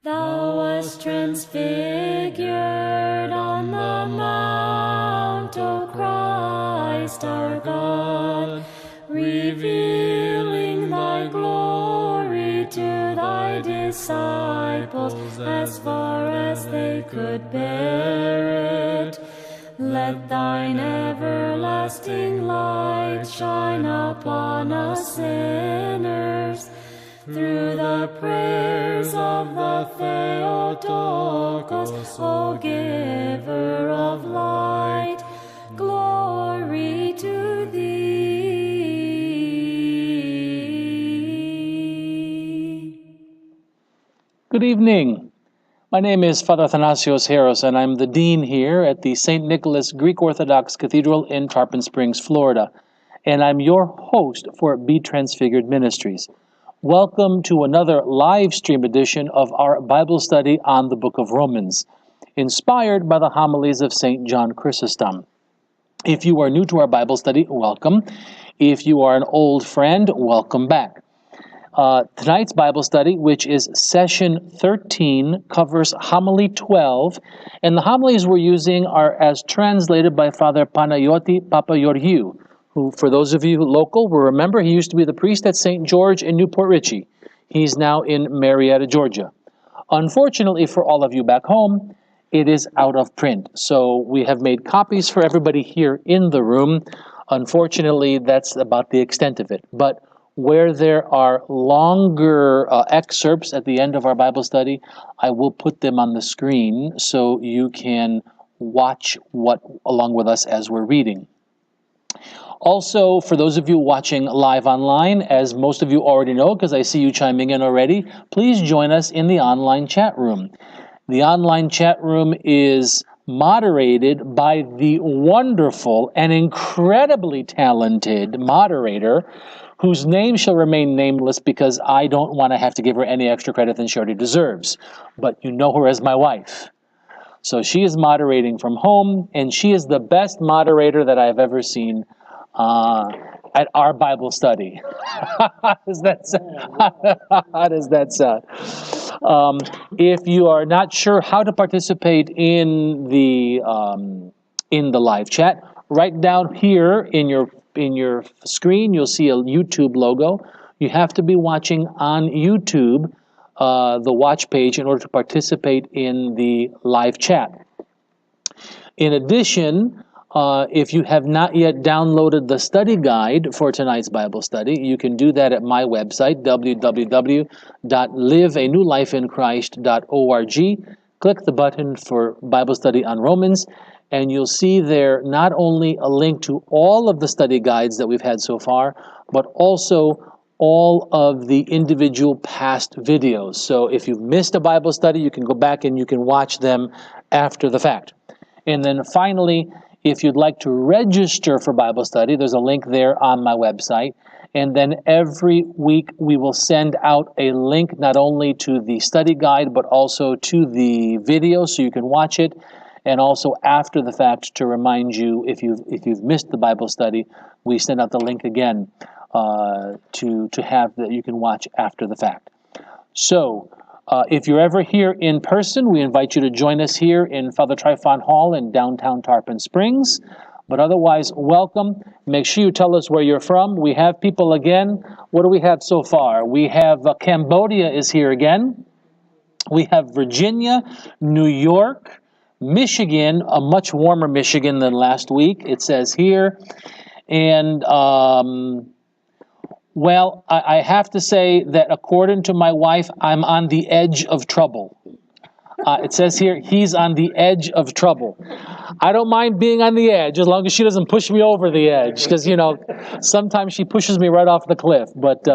Thou wast transfigured on the mount, O Christ our God, revealing thy glory to thy disciples as far as they could bear it. Let thine everlasting light shine upon us sinners, through the prayers of the Theotokos, O giver of light, glory to thee. Good evening. My name is Father Athanasios Heros, and I'm the Dean here at the St. Nicholas Greek Orthodox Cathedral in Tarpon Springs, Florida, and I'm your host for Be Transfigured Ministries. Welcome to another live stream edition of our Bible study on the book of Romans, inspired by the homilies of St John Chrysostom. If you are new to our Bible study, welcome. If you are an old friend, welcome back. Tonight's Bible study, which is session 13, covers homily 12, and the homilies we're using are as translated by Father Panayoti Papageorgiou, who, for those of you local, will remember he used to be the priest at St. George in Newport Richey. He's now in Marietta, Georgia. Unfortunately for all of you back home, it is out of print. So we have made copies for everybody here in the room. Unfortunately, that's about the extent of it. But where there are longer excerpts at the end of our Bible study, I will put them on the screen so you can watch along with us as we're reading. Also, for those of you watching live online, as most of you already know, because I see you chiming in already, please join us in the online chat room. The online chat room is moderated by the wonderful and incredibly talented moderator, whose name shall remain nameless because I don't want to have to give her any extra credit than she already deserves. But you know her as my wife. So she is moderating from home, and she is the best moderator that I've ever seen at our Bible study. How does that sound? If you are not sure how to participate in the live chat, right down here in your screen, you'll see a YouTube logo. You have to be watching on YouTube, the watch page, in order to participate in the live chat. In addition, if you have not yet downloaded the study guide for tonight's Bible study, you can do that at my website, www.liveanewlifeinchrist.org. Click the button for Bible study on Romans, and you'll see there not only a link to all of the study guides that we've had so far, but also all of the individual past videos. So if you've missed a Bible study, you can go back and you can watch them after the fact. And then finally, if you'd like to register for Bible study, there's a link there on my website. And then every week we will send out a link not only to the study guide, but also to the video so you can watch it. And also after the fact to remind you, if you've missed the Bible study, we send out the link again to have that you can watch after the fact. So, if you're ever here in person, we invite you to join us here in Father Tryphon Hall in downtown Tarpon Springs. But otherwise, welcome. Make sure you tell us where you're from. We have people again. What do we have so far? We have Cambodia is here again. We have Virginia, New York, Michigan, a much warmer Michigan than last week, it says here. And well, I have to say that according to my wife, I'm on the edge of trouble. It says here, he's on the edge of trouble. I don't mind being on the edge as long as she doesn't push me over the edge, because, you know, sometimes she pushes me right off the cliff. But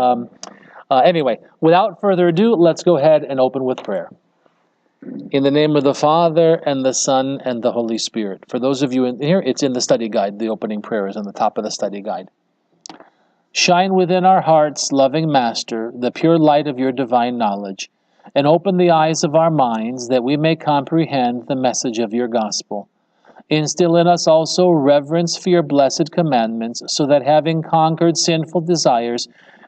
anyway, without further ado, let's go ahead and open with prayer. In the name of the Father, and the Son, and the Holy Spirit. For those of you in here, it's in the study guide. The opening prayer is on the top of the study guide. Shine within our hearts, loving Master, the pure light of your divine knowledge, and open the eyes of our minds that we may comprehend the message of your gospel. Instill in us also reverence for your blessed commandments, so that having conquered sinful desires,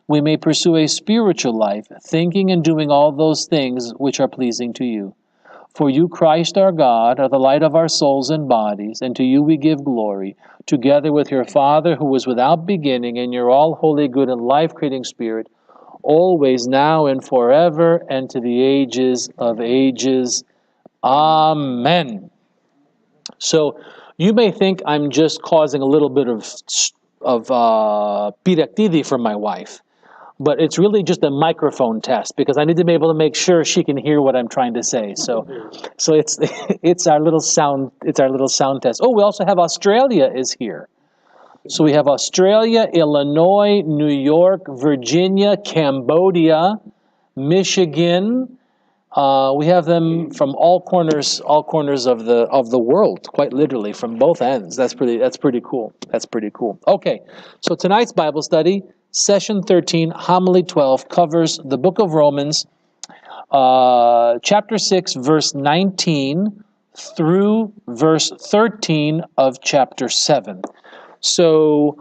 we may pursue a spiritual life, thinking and doing all those things which are pleasing to you. For you, Christ our God, are the light of our souls and bodies, and to you we give glory, together with your Father who was without beginning, and your all holy, good, and life-creating Spirit, always, now, and forever, and to the ages of ages. Amen. So you may think I'm just causing a little bit of piraktidi for my wife, but it's really just a microphone test because I need to be able to make sure she can hear what I'm trying to say. So it's it's our little sound test. Oh, we also have Australia is here. So we have Australia, Illinois, New York, Virginia, Cambodia, Michigan. We have them from all corners of the world, quite literally from both ends. That's pretty cool. Okay, so tonight's Bible study, session 13, homily 12, covers the book of Romans, chapter 6, verse 19 through verse 13 of chapter 7. So,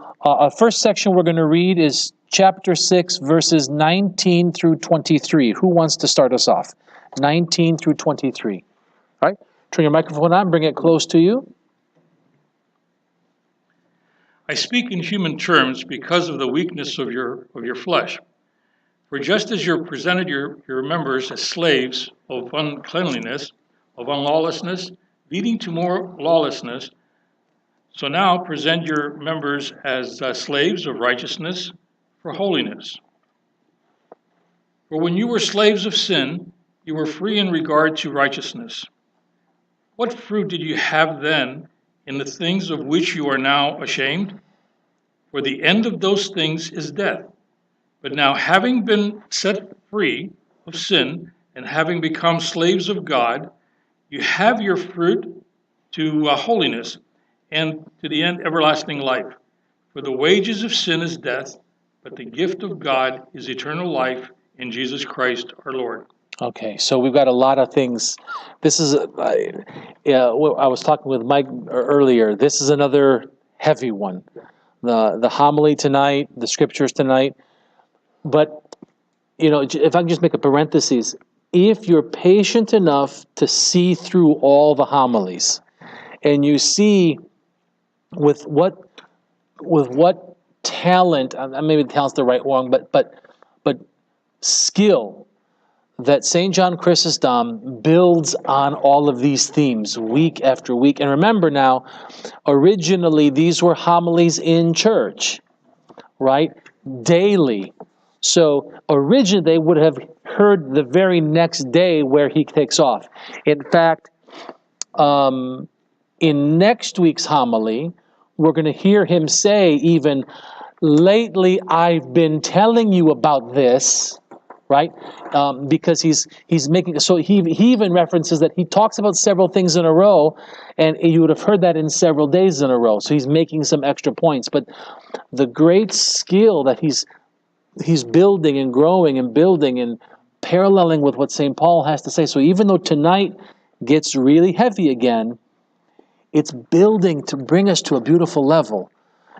first section we're going to read is chapter 6, verses 19 through 23. Who wants to start us off? 19 through 23. All right, turn your microphone on, bring it close to you. I speak in human terms because of the weakness of your flesh. For just as you presented your members as slaves of uncleanliness, of unlawlessness, leading to more lawlessness, so now present your members as slaves of righteousness for holiness. For when you were slaves of sin, you were free in regard to righteousness. What fruit did you have then in the things of which you are now ashamed? For the end of those things is death. But now, having been set free of sin and having become slaves of God, you have your fruit to holiness and to the end everlasting life. For the wages of sin is death, but the gift of God is eternal life in Jesus Christ our Lord. Okay, so we've got a lot of things. This is, I was talking with Mike earlier. This is another heavy one. The homily tonight, the scriptures tonight. But, if I can just make a parenthesis, if you're patient enough to see through all the homilies, and you see with what talent, maybe talent's the right one, but skill, that St. John Chrysostom builds on all of these themes week after week. And remember now, originally these were homilies in church, right? Daily. So originally they would have heard the very next day where he takes off. In fact, in next week's homily, we're going to hear him say even, lately I've been telling you about this, right? Because he's making, so he even references that he talks about several things in a row, and you would have heard that in several days in a row. So he's making some extra points. But the great skill that he's building and growing and building and paralleling with what St. Paul has to say. So even though tonight gets really heavy again, it's building to bring us to a beautiful level.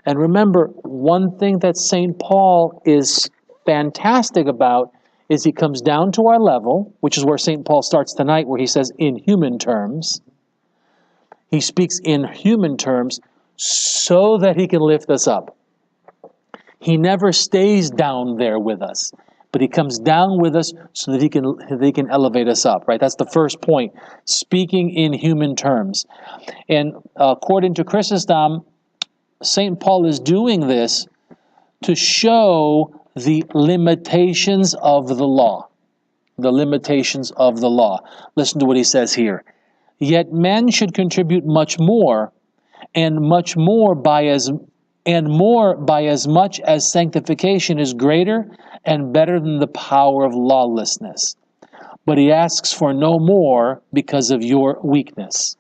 And remember, one thing that St. Paul is fantastic about is he comes down to our level, which is where St. Paul starts tonight, where he says, in human terms. He speaks in human terms so that he can lift us up. He never stays down there with us, but he comes down with us so that he can elevate us up, right? That's the first point, speaking in human terms. And according to Chrysostom, St. Paul is doing this to show the limitations of the law. The limitations of the law. Listen to what he says here. Yet men should contribute much more, and more by as much as sanctification is greater and better than the power of lawlessness. But he asks for no more because of your weakness.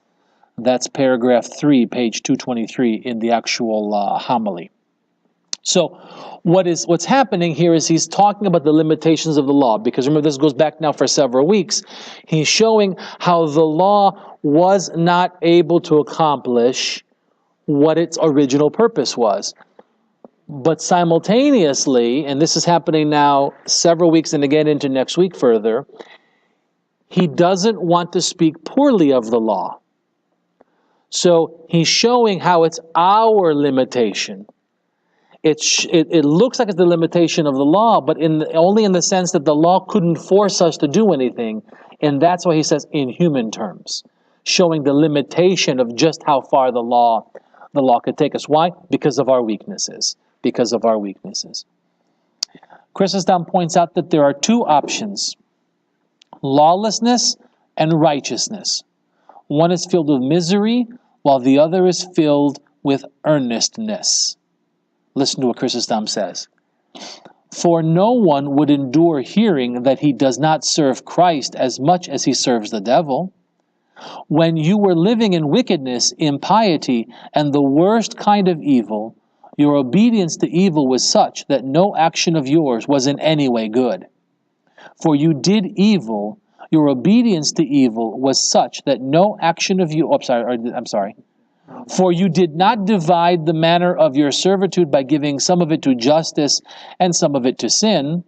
That's paragraph 3, page 223 in the actual homily. So what's happening here is he's talking about the limitations of the law, because remember, this goes back now for several weeks. He's showing how the law was not able to accomplish what its original purpose was. But simultaneously, and this is happening now several weeks and again into next week further, he doesn't want to speak poorly of the law. So he's showing how it's our limitation. It looks like it's the limitation of the law, but only in the sense that the law couldn't force us to do anything. And that's why he says in human terms, showing the limitation of just how far the law could take us. Why? Because of our weaknesses. Because of our weaknesses. Chrysostom points out that there are two options: lawlessness and righteousness. One is filled with misery, while the other is filled with earnestness. Listen to what Chrysostom says. For no one would endure hearing that he does not serve Christ as much as he serves the devil. When you were living in wickedness, impiety, and the worst kind of evil, your obedience to evil was such that no action of yours was in any way good. For you did evil, your obedience to evil was such that no action of you... For you did not divide the manner of your servitude by giving some of it to justice and some of it to sin,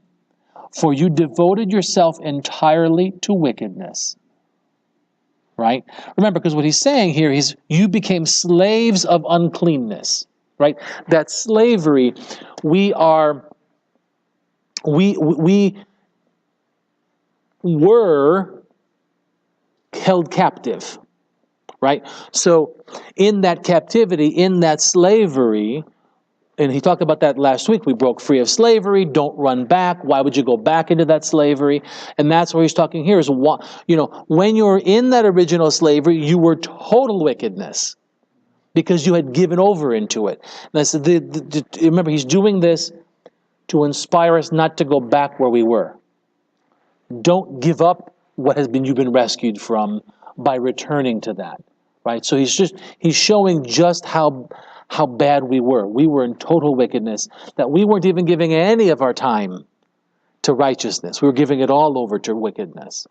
for you devoted yourself entirely to wickedness. Right? Remember, because what he's saying here is you became slaves of uncleanness. Right? That slavery, we were held captive. Right? So in that captivity, in that slavery, and he talked about that last week, we broke free of slavery, don't run back. Why would you go back into that slavery? And that's what he's talking here is, when you were in that original slavery, you were total wickedness because you had given over into it. And I said, remember, he's doing this to inspire us not to go back where we were. Don't give up what you've been rescued from by returning to that. Right? So he's showing just how bad we were. We were in total wickedness, that we weren't even giving any of our time to righteousness. We were giving it all over to wickedness.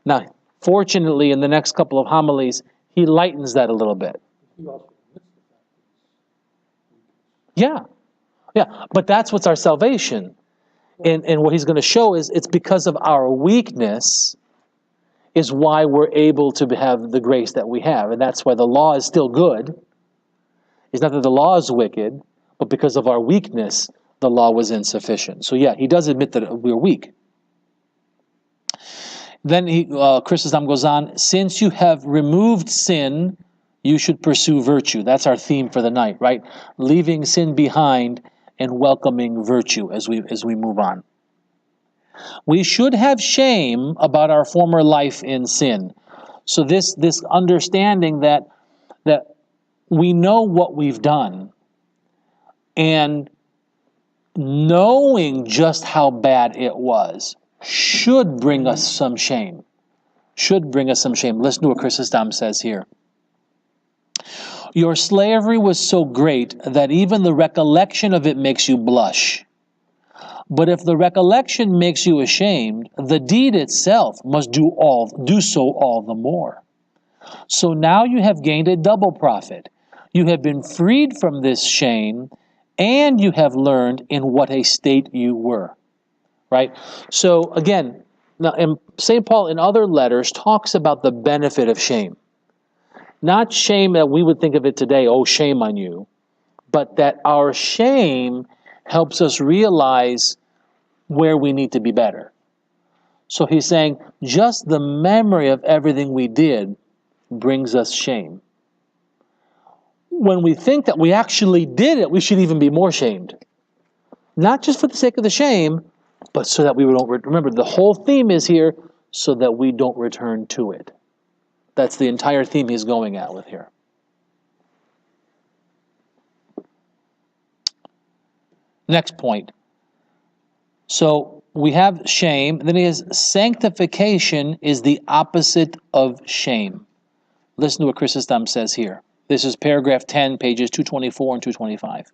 Now, fortunately, in the next couple of homilies, he lightens that a little bit. Yeah. But that's what's our salvation. And what he's going to show is it's because of our weakness is why we're able to have the grace that we have. And that's why the law is still good. It's not that the law is wicked, but because of our weakness, the law was insufficient. So yeah, he does admit that we're weak. Then Chrysostom goes on, since you have removed sin, you should pursue virtue. That's our theme for the night, right? Leaving sin behind and welcoming virtue as we move on. We should have shame about our former life in sin. So this understanding that we know what we've done, and knowing just how bad it was should bring us some shame. Should bring us some shame. Listen to what Chrysostom says here. Your slavery was so great that even the recollection of it makes you blush. But if the recollection makes you ashamed, the deed itself must do so all the more. So now you have gained a double profit. You have been freed from this shame, and you have learned in what a state you were. Right? So again, now St. Paul in other letters talks about the benefit of shame. Not shame that we would think of it today, oh, shame on you, but that our shame helps us realize where we need to be better. So he's saying just the memory of everything we did brings us shame. When we think that we actually did it, we should even be more shamed. Not just for the sake of the shame, but so that we don't remember. The whole theme is here so that we don't return to it. That's the entire theme he's going at with here. Next point. So we have shame. Then he has sanctification is the opposite of shame. Listen to what Chrysostom says here. This is paragraph 10, pages 224 and 225.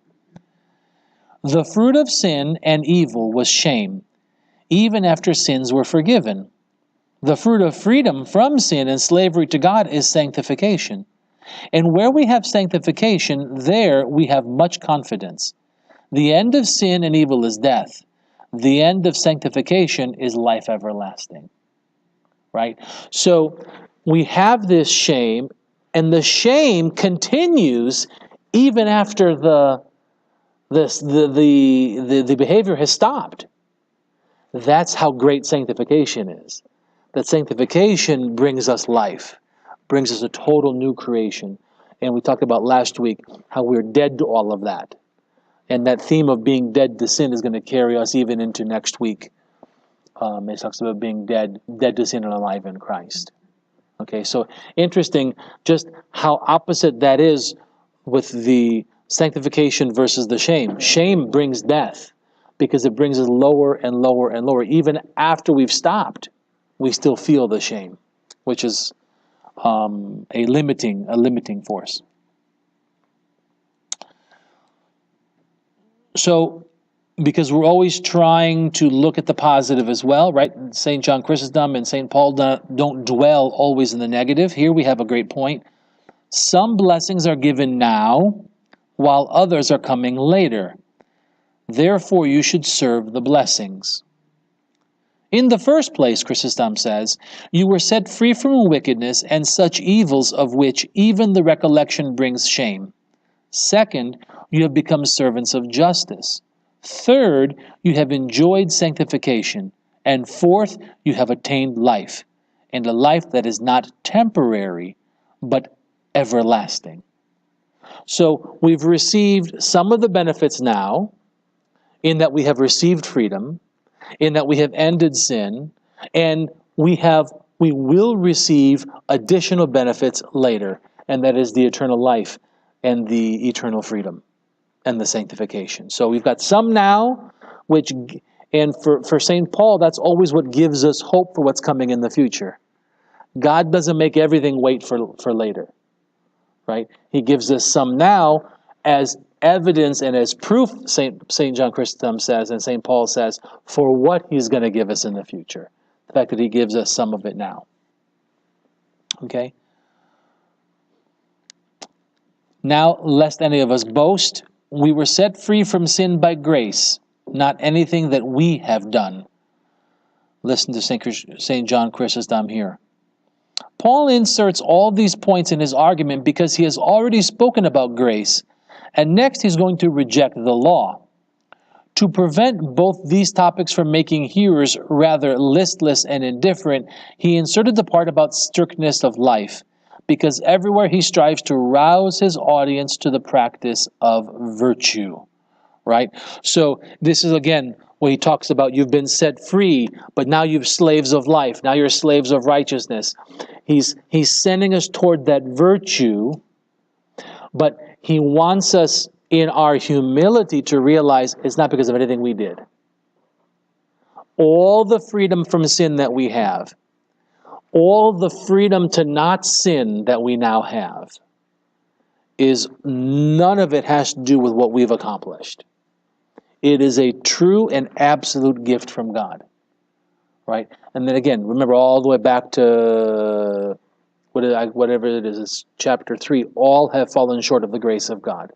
The fruit of sin and evil was shame, even after sins were forgiven. The fruit of freedom from sin and slavery to God is sanctification. And where we have sanctification, there we have much confidence. The end of sin and evil is death. The end of sanctification is life everlasting. Right? So we have this shame, and the shame continues even after the behavior has stopped. That's how great sanctification is. That sanctification brings us life, brings us a total new creation. And we talked about last week how we're dead to all of that. And that theme of being dead to sin is going to carry us even into next week. It talks about being dead to sin and alive in Christ. Okay, so interesting just how opposite that is with the sanctification versus the shame. Shame brings death because it brings us lower and lower and lower. Even after we've stopped, we still feel the shame, which is a limiting force. So, because we're always trying to look at the positive as well, right? St. John Chrysostom and St. Paul don't dwell always in the negative. Here we have a great point. Some blessings are given now, while others are coming later. Therefore, you should serve the blessings. In the first place, Chrysostom says, you were set free from wickedness and such evils of which even the recollection brings shame. Second, you have become servants of justice. Third, you have enjoyed sanctification. And fourth, you have attained life, and a life that is not temporary, but everlasting. So we've received some of the benefits now, in that we have received freedom, in that we have ended sin, and we will receive additional benefits later, and that is the eternal life and the eternal freedom and the sanctification. So we've got some now, and for St. Paul, that's always what gives us hope for what's coming in the future. God doesn't make everything wait for later, right? He gives us some now as evidence and as proof, St. John Chrysostom says, and St. Paul says, for what he's going to give us in the future. The fact that he gives us some of it now. Okay? Now, lest any of us boast, we were set free from sin by grace, not anything that we have done. Listen to St. John Chrysostom here. Paul inserts all these points in his argument because he has already spoken about grace, and next he's going to reject the law. To prevent both these topics from making hearers rather listless and indifferent, he inserted the part about strictness of life, because everywhere he strives to rouse his audience to the practice of virtue, right? So this is, again, where he talks about you've been set free, but now you're slaves of life. Now you're slaves of righteousness. He's sending us toward that virtue, but he wants us in our humility to realize it's not because of anything we did. All the freedom from sin that we have, all the freedom to not sin that we now have, none of it has to do with what we've accomplished. It is a true and absolute gift from God, right? And then again, remember all the way back to whatever it is, it's chapter 3, all have fallen short of the grace of God,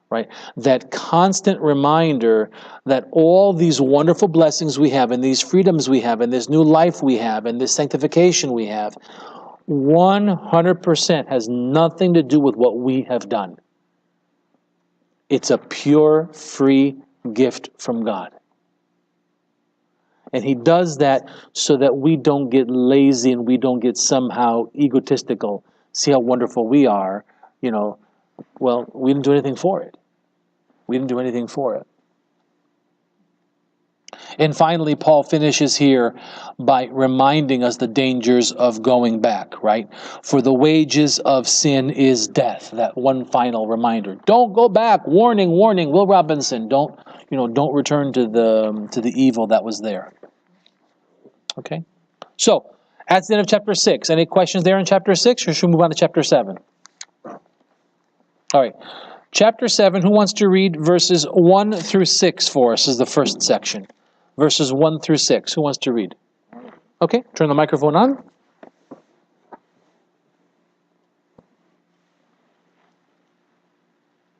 right? That constant reminder that all these wonderful blessings we have, and these freedoms we have, and this new life we have, and this sanctification we have, 100% has nothing to do with what we have done. It's a pure, free gift from God. And he does that so that we don't get lazy and we don't get somehow egotistical. See how wonderful we are. Well, we didn't do anything for it. We didn't do anything for it. And finally, Paul finishes here by reminding us the dangers of going back, right? For the wages of sin is death. That one final reminder. Don't go back. Warning, warning. Will Robinson, don't return to the evil that was there. Okay? So, that's the end of chapter 6. Any questions there in chapter 6, or should we move on to chapter 7? All right. Chapter 7, who wants to read verses 1 through 6 for us is the first section. Verses 1 through 6. Who wants to read? Okay, turn the microphone on.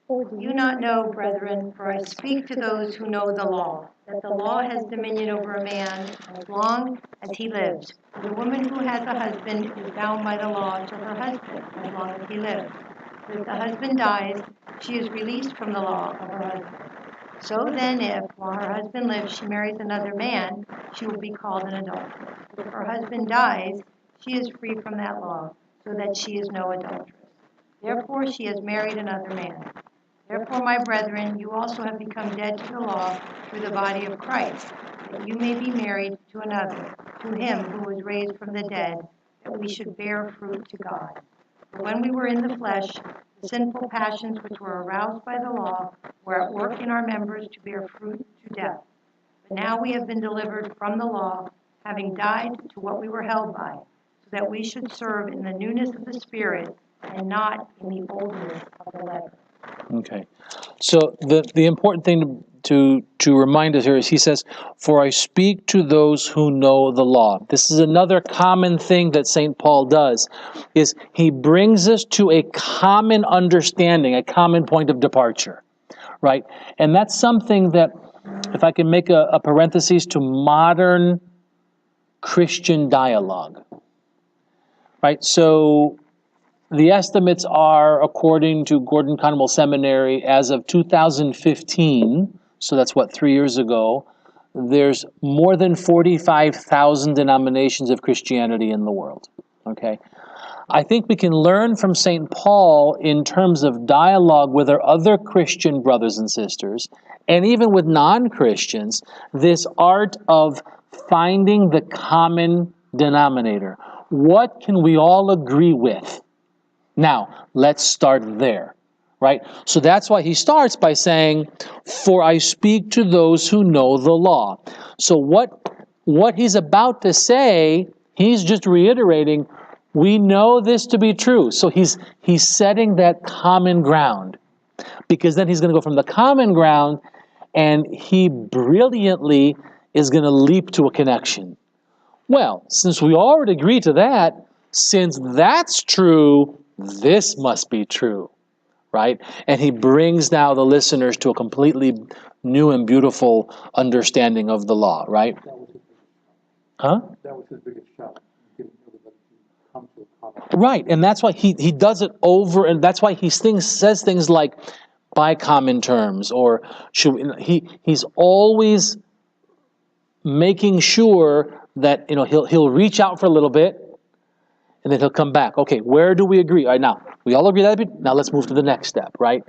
For the you not know, brethren, for I speak to those who know the law, that the law has dominion over a man as long as he lives. The woman who has a husband is bound by the law to her husband as long as he lives. But if the husband dies, she is released from the law of her husband. So then if, while her husband lives, she marries another man, she will be called an adulteress. If her husband dies, she is free from that law, so that she is no adulteress. Therefore she has married another man. Therefore, my brethren, you also have become dead to the law through the body of Christ, that you may be married to another, to him who was raised from the dead, that we should bear fruit to God. For when we were in the flesh, the sinful passions which were aroused by the law were at work in our members to bear fruit to death. But now we have been delivered from the law, having died to what we were held by, so that we should serve in the newness of the Spirit and not in the oldness of the letter. Okay. So the important thing to remind us here is he says, "For I speak to those who know the law." This is another common thing that St. Paul does, is he brings us to a common understanding, a common point of departure, right? And that's something that, if I can make a parenthesis to modern Christian dialogue, right? So the estimates are, according to Gordon Conwell Seminary, as of 2015, so that's what, 3 years ago, there's more than 45,000 denominations of Christianity in the world, okay? I think we can learn from St. Paul in terms of dialogue with our other Christian brothers and sisters, and even with non-Christians, this art of finding the common denominator. What can we all agree with? Now, let's start there, right? So that's why he starts by saying, "For I speak to those who know the law." So what he's about to say, he's just reiterating, we know this to be true. So he's setting that common ground, because then he's going to go from the common ground and he brilliantly is going to leap to a connection. Well, since we already agreed to that, since that's true, this must be true, right? And he brings now the listeners to a completely new and beautiful understanding of the law, right? Huh? That was his biggest challenge, getting everybody to come to a common. Right, and that's why he does it over, and that's why he says things like, by common terms, or he's always making sure that he'll reach out for a little bit, and then he'll come back. Okay, where do we agree? All right, now we all agree that bit. Now let's move to the next step, right?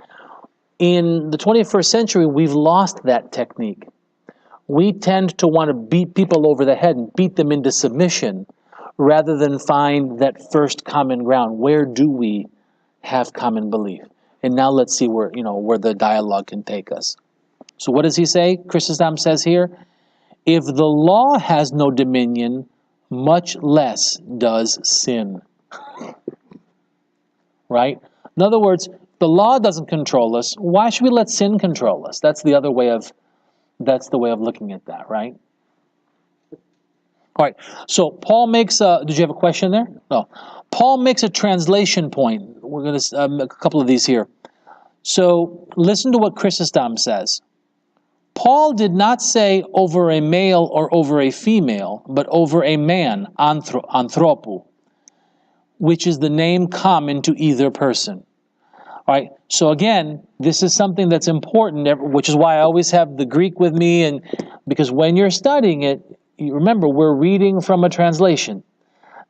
In the 21st century, we've lost that technique. We tend to want to beat people over the head and beat them into submission, rather than find that first common ground. Where do we have common belief? And now let's see where the dialogue can take us. So what does he say? Chrysostom says here, "If the law has no dominion, much less does sin." Right? In other words, the law doesn't control us. Why should we let sin control us? That's the way of looking at that, right? All right. So Paul makes did you have a question there? No. Paul makes a translation point. We're going to a couple of these here. So listen to what Chrysostom says. Paul did not say over a male or over a female, but over a man, anthropou, which is the name common to either person. All right. So again, this is something that's important, which is why I always have the Greek with me, and because when you're studying it, you remember we're reading from a translation,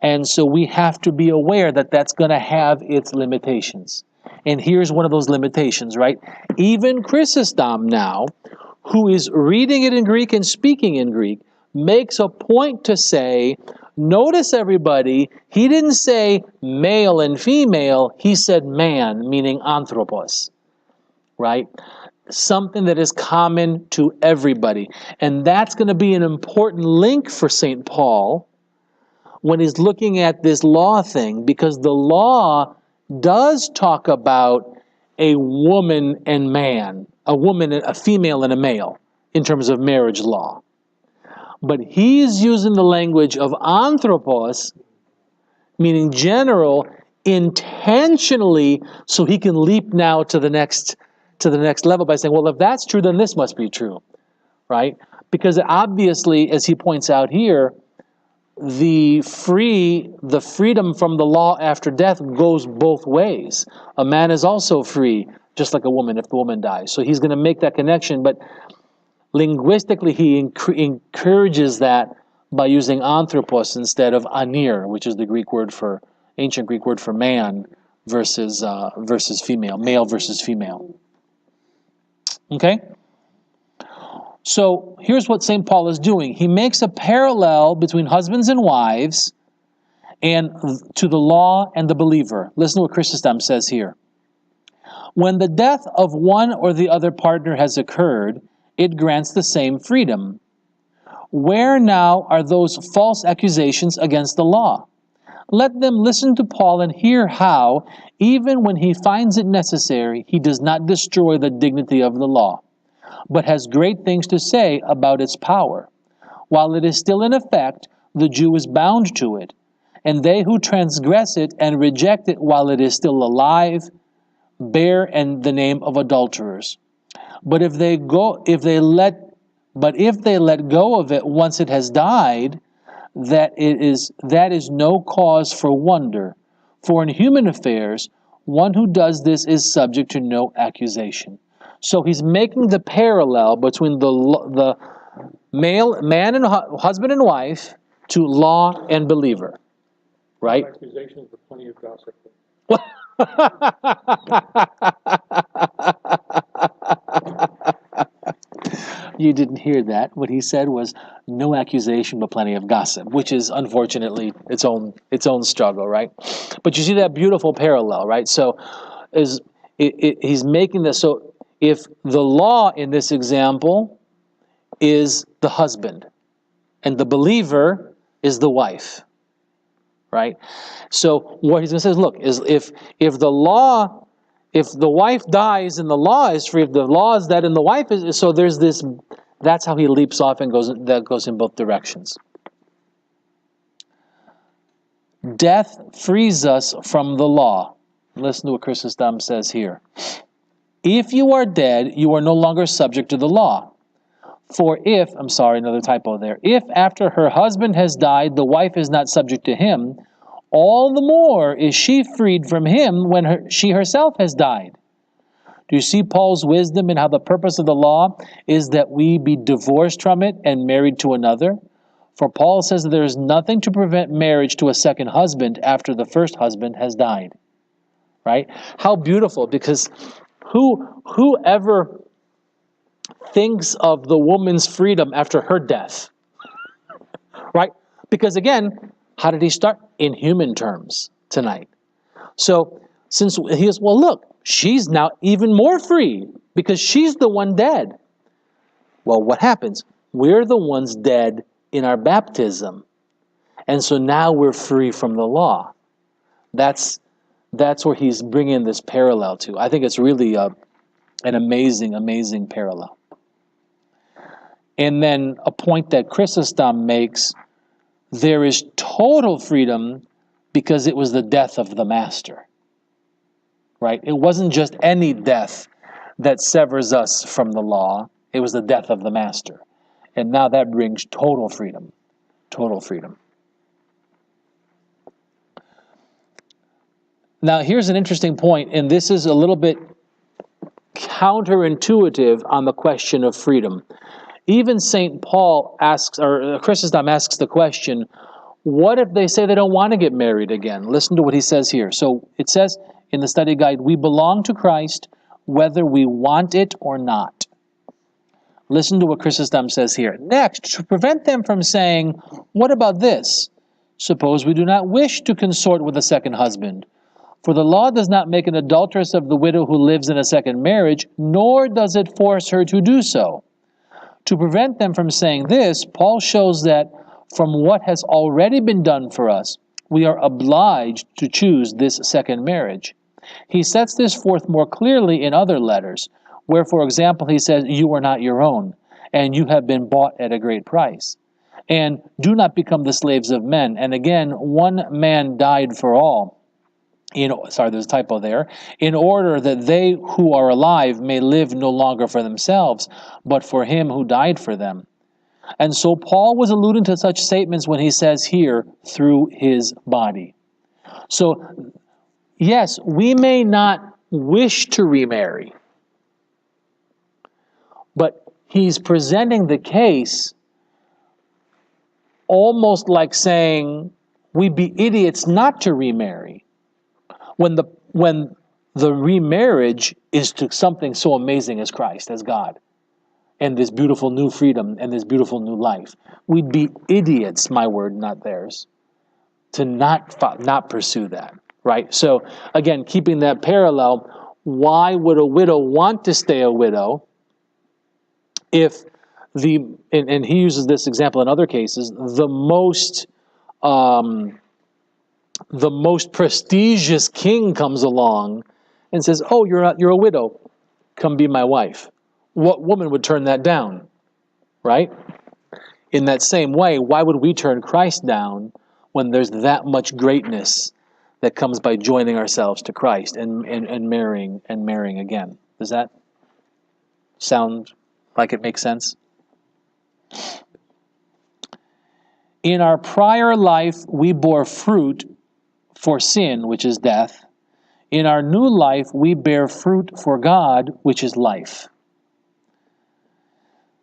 and so we have to be aware that that's going to have its limitations. And here's one of those limitations, right? Even Chrysostom now, who is reading it in Greek and speaking in Greek, makes a point to say, notice everybody, he didn't say male and female, he said man, meaning anthropos, right? Something that is common to everybody. And that's going to be an important link for St. Paul when he's looking at this law thing, because the law does talk about a woman and man, a female and a male, in terms of marriage law. But he's using the language of anthropos, meaning general, intentionally, so he can leap now to the next to the next level by saying, well, if that's true, then this must be true, right? Because obviously, as he points out here, the freedom from the law after death goes both ways. A man is also free, just like a woman, if the woman dies. So he's going to make that connection, but linguistically he encourages that by using anthropos instead of anir, which is the ancient Greek word for man versus female, male versus female. Okay? So here's what St. Paul is doing. He makes a parallel between husbands and wives and to the law and the believer. Listen to what Chrysostom says here. When the death of one or the other partner has occurred, it grants the same freedom. Where now are those false accusations against the law? Let them listen to Paul and hear how, even when he finds it necessary, he does not destroy the dignity of the law, but has great things to say about its power. While it is still in effect, the Jew is bound to it, and they who transgress it and reject it while it is still alive bear the name of adulterers. But if they let go of it once it has died, that is no cause for wonder. For in human affairs, one who does this is subject to no accusation. So he's making the parallel between the man and husband and wife to law and believer, right? Accusations with plenty of gossip. You didn't hear that. What he said was no accusation but plenty of gossip, which is unfortunately its own struggle, right? But you see that beautiful parallel, right? So he's making this. So if the law in this example is the husband and the believer is the wife, right? So what he's going to say is, look, is if the wife dies and the law is free, if the law is that and the wife is, so there's this, that's how he leaps off and goes in both directions. Death frees us from the law. Listen to what Chrysostom says here. If you are dead, you are no longer subject to the law. For if after her husband has died, the wife is not subject to him, all the more is she freed from him when she herself has died. Do you see Paul's wisdom in how the purpose of the law is that we be divorced from it and married to another? For Paul says that there is nothing to prevent marriage to a second husband after the first husband has died. Right? How beautiful, because whoever thinks of the woman's freedom after her death? Right? Because again, how did he start? In human terms tonight. So since he is, well, look, she's now even more free because she's the one dead. Well, what happens? We're the ones dead in our baptism. And so now we're free from the law. That's where he's bringing this parallel to. I think it's really an amazing, amazing parallel. And then a point that Chrysostom makes, there is total freedom because it was the death of the master. Right? It wasn't just any death that severs us from the law. It was the death of the master. And now that brings total freedom. Total freedom. Now here's an interesting point, and this is a little bit counterintuitive on the question of freedom. Even St. Paul asks, or Chrysostom asks the question, what if they say they don't want to get married again? Listen to what he says here. So it says in the study guide, we belong to Christ whether we want it or not. Listen to what Chrysostom says here. Next, to prevent them from saying, what about this? Suppose we do not wish to consort with a second husband. For the law does not make an adulteress of the widow who lives in a second marriage, nor does it force her to do so. To prevent them from saying this, Paul shows that from what has already been done for us, we are obliged to choose this second marriage. He sets this forth more clearly in other letters, where, for example, he says, you are not your own, and you have been bought at a great price. And do not become the slaves of men. And again, one man died for all, Sorry, there's a typo there. In order that they who are alive may live no longer for themselves, but for him who died for them. And so Paul was alluding to such statements when he says here, through his body. So, yes, we may not wish to remarry, but he's presenting the case almost like saying we'd be idiots not to remarry when the remarriage is to something so amazing as Christ, as God, and this beautiful new freedom and this beautiful new life. We'd be idiots, my word, not theirs, to not pursue that, right? So again, keeping that parallel, why would a widow want to stay a widow if and he uses this example in other cases, the most prestigious king comes along and says, "Oh, you're a widow, come be my wife." What woman would turn that down, right? In that same way, why would we turn Christ down when there's that much greatness that comes by joining ourselves to Christ and marrying again? Does that sound like it makes sense? In our prior life, we bore fruit for sin, which is death. In our new life, we bear fruit for God, which is life.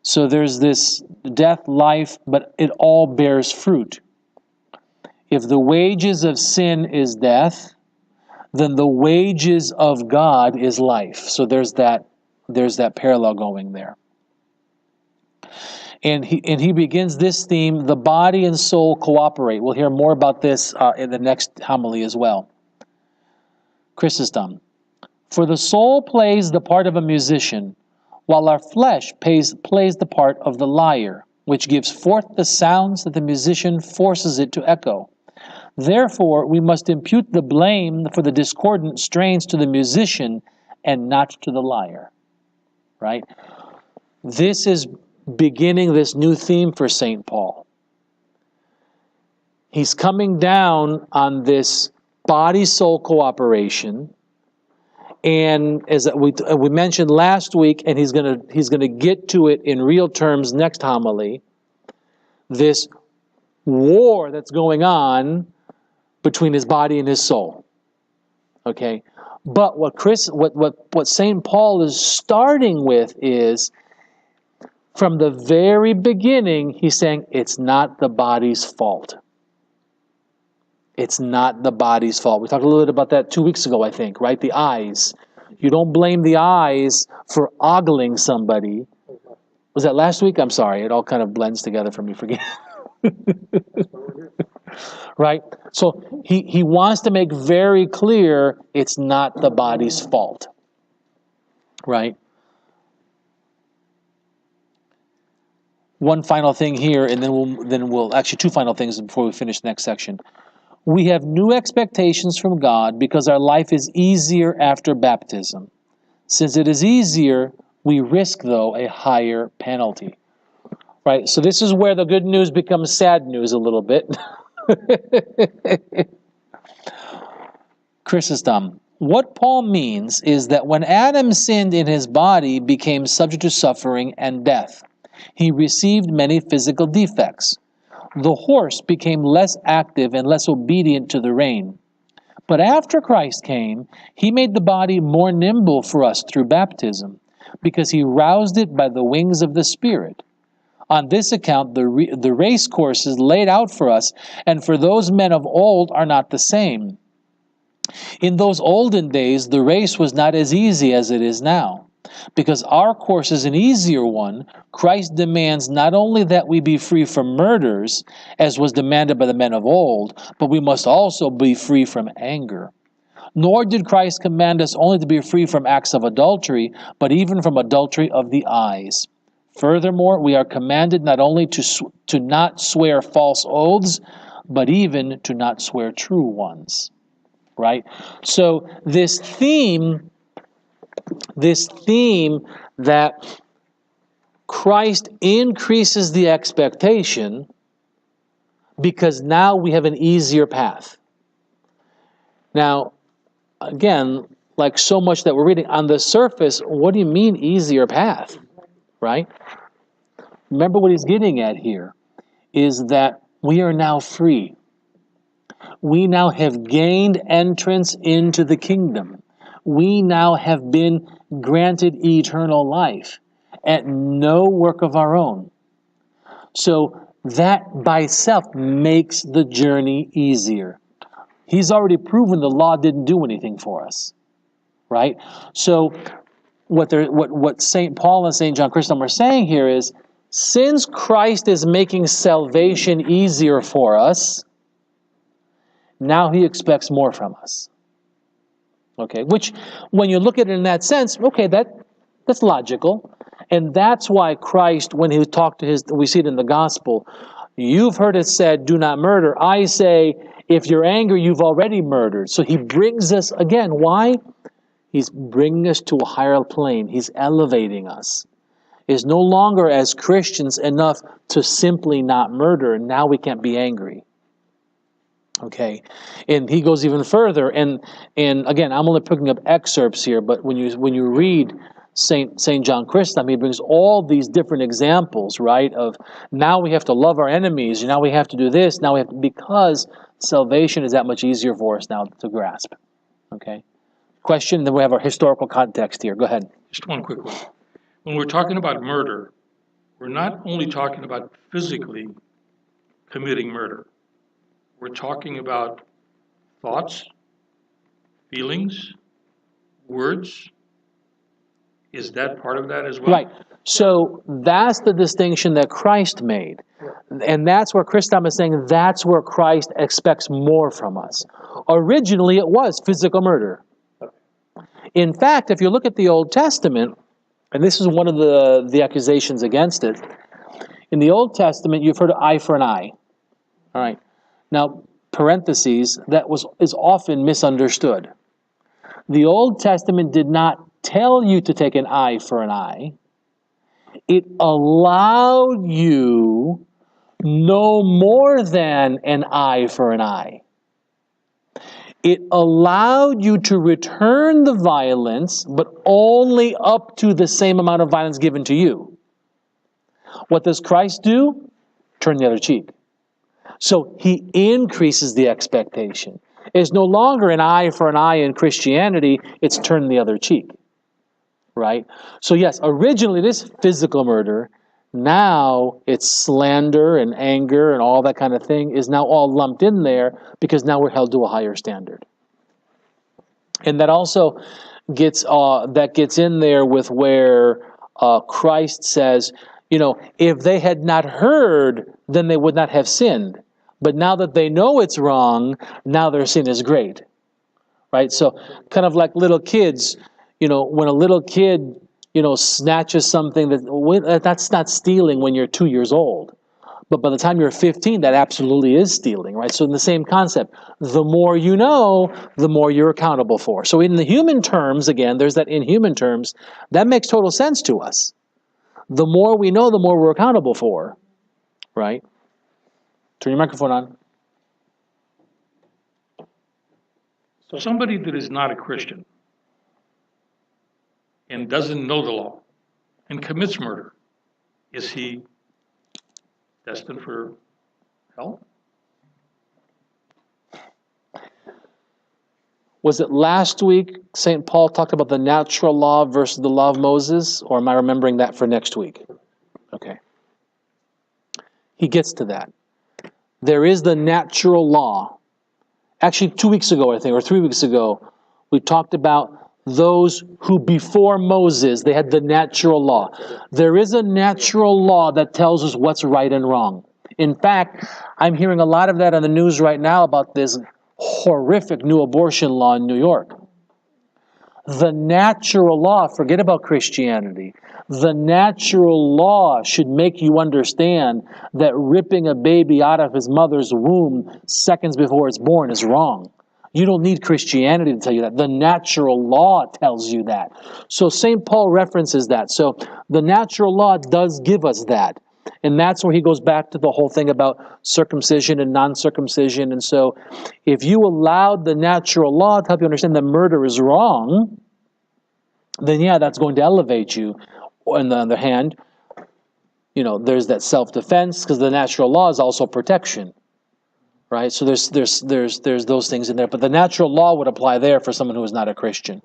So there's this death, life, but it all bears fruit. If the wages of sin is death, then the wages of God is life. So there's that parallel going there. And he begins this theme, the body and soul cooperate. We'll hear more about this in the next homily as well. Chrysostom. For the soul plays the part of a musician, while our flesh plays the part of the lyre, which gives forth the sounds that the musician forces it to echo. Therefore, we must impute the blame for the discordant strains to the musician and not to the lyre. Right? This is beginning this new theme for St. Paul. He's coming down on this body-soul cooperation, and as we mentioned last week, and he's gonna get to it in real terms next homily, this war that's going on between his body and his soul. Okay, but what St. Paul is starting with is, from the very beginning, he's saying it's not the body's fault. It's not the body's fault. We talked a little bit about that 2 weeks ago, I think, right? The eyes. You don't blame the eyes for ogling somebody. Was that last week? I'm sorry. It all kind of blends together for me. Forget. Right? So he wants to make very clear it's not the body's fault. Right? One final thing here, and then we'll actually two final things before we finish the next section. We have new expectations from God because our life is easier after baptism. Since it is easier, we risk, though, a higher penalty. Right? So this is where the good news becomes sad news a little bit. Chrysostom. What Paul means is that when Adam sinned in his body, became subject to suffering and death. He received many physical defects. The horse became less active and less obedient to the rein. But after Christ came, he made the body more nimble for us through baptism, because he roused it by the wings of the Spirit. On this account, the race courses laid out for us and for those men of old are not the same. In those olden days, the race was not as easy as it is now. Because our course is an easier one, Christ demands not only that we be free from murders, as was demanded by the men of old, but we must also be free from anger. Nor did Christ command us only to be free from acts of adultery, but even from adultery of the eyes. Furthermore, we are commanded not only to not swear false oaths, but even to not swear true ones. Right? So this theme that Christ increases the expectation because now we have an easier path. Now, again, like so much that we're reading, on the surface, what do you mean easier path, right? Remember what he's getting at here is that we are now free. We now have gained entrance into the kingdom. We now have been granted eternal life at no work of our own. So that by itself makes the journey easier. He's already proven the law didn't do anything for us, right? So what St. Paul and St. John Chrysostom are saying here is, since Christ is making salvation easier for us, now he expects more from us. Okay, which, when you look at it in that sense, okay, that's logical. And that's why Christ, when he talked to we see it in the gospel, you've heard it said, do not murder. I say, if you're angry, you've already murdered. So he brings us, again, why? He's bringing us to a higher plane. He's elevating us. It's no longer, as Christians, enough to simply not murder. Now we can't be angry. Okay, and he goes even further, and again, I'm only picking up excerpts here, but when you read St. John Chrysostom, he brings all these different examples, right, of now we have to love our enemies, now we have to do this, now we have to, because salvation is that much easier for us now to grasp. Okay, question, then we have our historical context here. Go ahead. Just one quick one. When we're talking about murder, we're not only talking about physically committing murder. We're talking about thoughts, feelings, words. Is that part of that as well? Right. So that's the distinction that Christ made. And that's where Chrysostom is saying that's where Christ expects more from us. Originally, it was physical murder. In fact, if you look at the Old Testament, and this is one of the accusations against it, in the Old Testament, you've heard of eye for an eye. All right. Now, parentheses, is often misunderstood. The Old Testament did not tell you to take an eye for an eye. It allowed you no more than an eye for an eye. It allowed you to return the violence, but only up to the same amount of violence given to you. What does Christ do? Turn the other cheek. So he increases the expectation. It's no longer an eye for an eye in Christianity, it's turn the other cheek. Right? So yes, originally it is physical murder. Now it's slander and anger and all that kind of thing is now all lumped in there because now we're held to a higher standard. And that also gets in there with where Christ says, if they had not heard, then they would not have sinned. But now that they know it's wrong, now their sin is great. Right? So kind of like little kids, when a little kid, snatches something, that's not stealing when you're 2 years old. But by the time you're 15, that absolutely is stealing, right? So in the same concept, the more you know, the more you're accountable for. So in the human terms, again, there's that in human terms, that makes total sense to us. The more we know, the more we're accountable for, right? Turn your microphone on. So somebody that is not a Christian and doesn't know the law and commits murder, is he destined for hell? Was it last week St. Paul talked about the natural law versus the law of Moses? Or am I remembering that for next week? Okay. He gets to that. There is the natural law. Actually, 2 weeks ago, I think, or 3 weeks ago, we talked about those who before Moses, they had the natural law. There is a natural law that tells us what's right and wrong. In fact, I'm hearing a lot of that on the news right now about this horrific new abortion law in New York. The natural law, forget about Christianity, the natural law should make you understand that ripping a baby out of his mother's womb seconds before it's born is wrong. You don't need Christianity to tell you that. The natural law tells you that. So St. Paul references that. So the natural law does give us that. And that's where he goes back to the whole thing about circumcision and non-circumcision. And so if you allowed the natural law to help you understand that murder is wrong, then yeah, that's going to elevate you. On the other hand, there's that self-defense, because the natural law is also protection, right? So there's those things in there. But the natural law would apply there for someone who is not a Christian.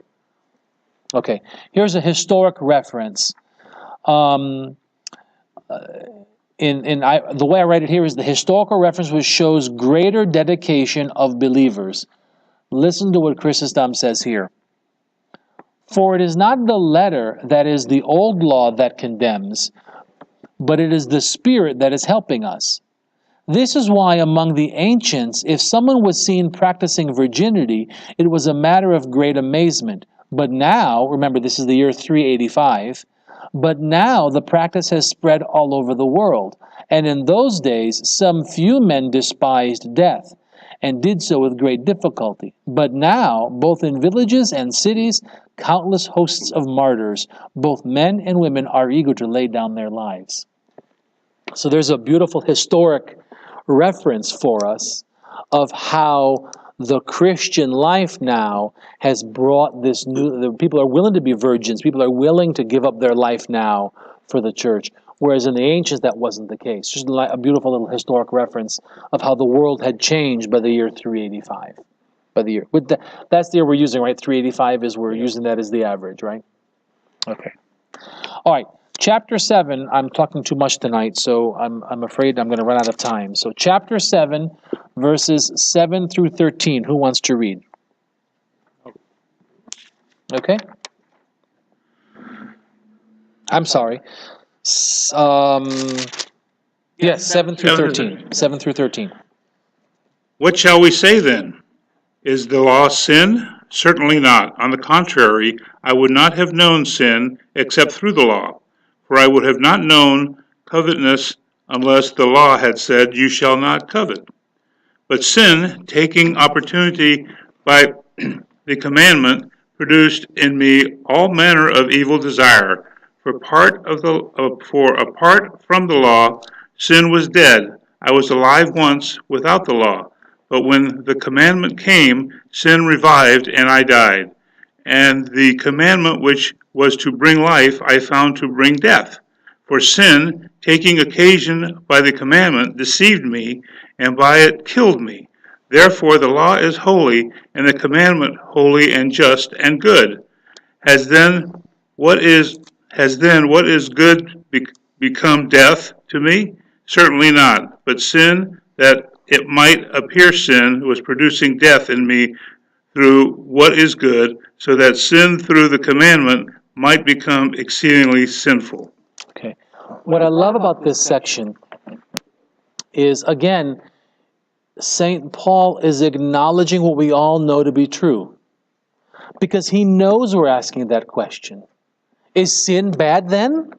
Okay, here's a historic reference. The way I write it here is the historical reference which shows greater dedication of believers. Listen to what Chrysostom says here. For it is not the letter that is the old law that condemns, but it is the Spirit that is helping us. This is why among the ancients, if someone was seen practicing virginity, it was a matter of great amazement. But now, remember this is the year 385, but now the practice has spread all over the world. And in those days, some few men despised death, and did so with great difficulty. But now, both in villages and cities, countless hosts of martyrs, both men and women, are eager to lay down their lives. So there's a beautiful historic reference for us of how the Christian life now has brought this new, people are willing to be virgins, people are willing to give up their life now for the church, whereas in the ancients that wasn't the case. Just a beautiful little historic reference of how the world had changed by the year 385. That's the year we're using, right? 385 is, we're using that as the average, right? Okay. All right. Chapter 7, I'm talking too much tonight, so I'm afraid I'm going to run out of time. So chapter 7, verses 7 through 13. Who wants to read? Okay. I'm sorry. Yes, 7 through 13. 7 through 13. What shall we say then? Is the law sin? Certainly not. On the contrary, I would not have known sin except through the law. For I would have not known covetousness unless the law had said, you shall not covet. But sin, taking opportunity by the commandment, produced in me all manner of evil desire. For apart from the law, sin was dead. I was alive once without the law. But when the commandment came, sin revived, and I died. And the commandment which was to bring life, I found to bring death. For sin, taking occasion by the commandment, deceived me, and by it killed me. Therefore the law is holy, and the commandment holy and just and good. Has then what is good become death to me? Certainly not. But sin, that it might appear sin, was producing death in me through what is good, so that sin through the commandment might become exceedingly sinful. Okay. What I love about this section is, again, St. Paul is acknowledging what we all know to be true, because he knows we're asking that question. Is sin bad then?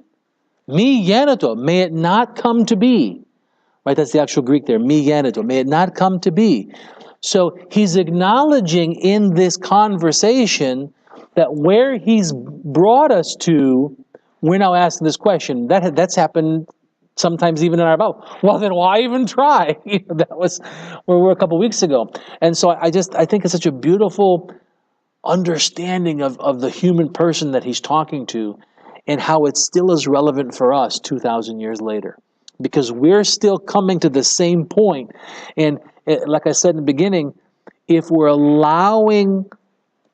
Mi geneto, may it not come to be. Right, that's the actual Greek there, mi geneto, may it not come to be. So he's acknowledging in this conversation that where he's brought us to, we're now asking this question. That's happened sometimes even in our Bible. Well, then why even try? That was where we were a couple weeks ago. And so I think it's such a beautiful understanding of the human person that he's talking to, and how it still is relevant for us 2,000 years later. Because we're still coming to the same point. And like I said in the beginning, if we're allowing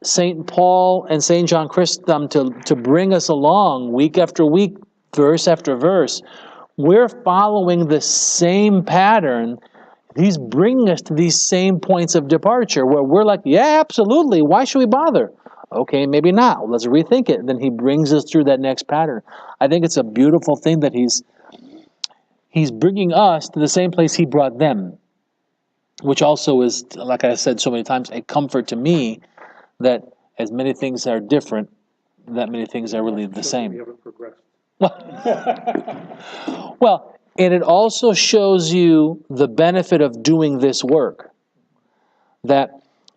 St. Paul and St. John Chrysostom to bring us along week after week, verse after verse, we're following the same pattern. He's bringing us to these same points of departure where we're like, yeah, absolutely, why should we bother? Okay, maybe not. Let's rethink it. And then he brings us through that next pattern. I think it's a beautiful thing that he's bringing us to the same place he brought them, which also is, like I said so many times, a comfort to me that as many things are different, that many things are really the same. We haven't progressed. Well, and it also shows you the benefit of doing this work, that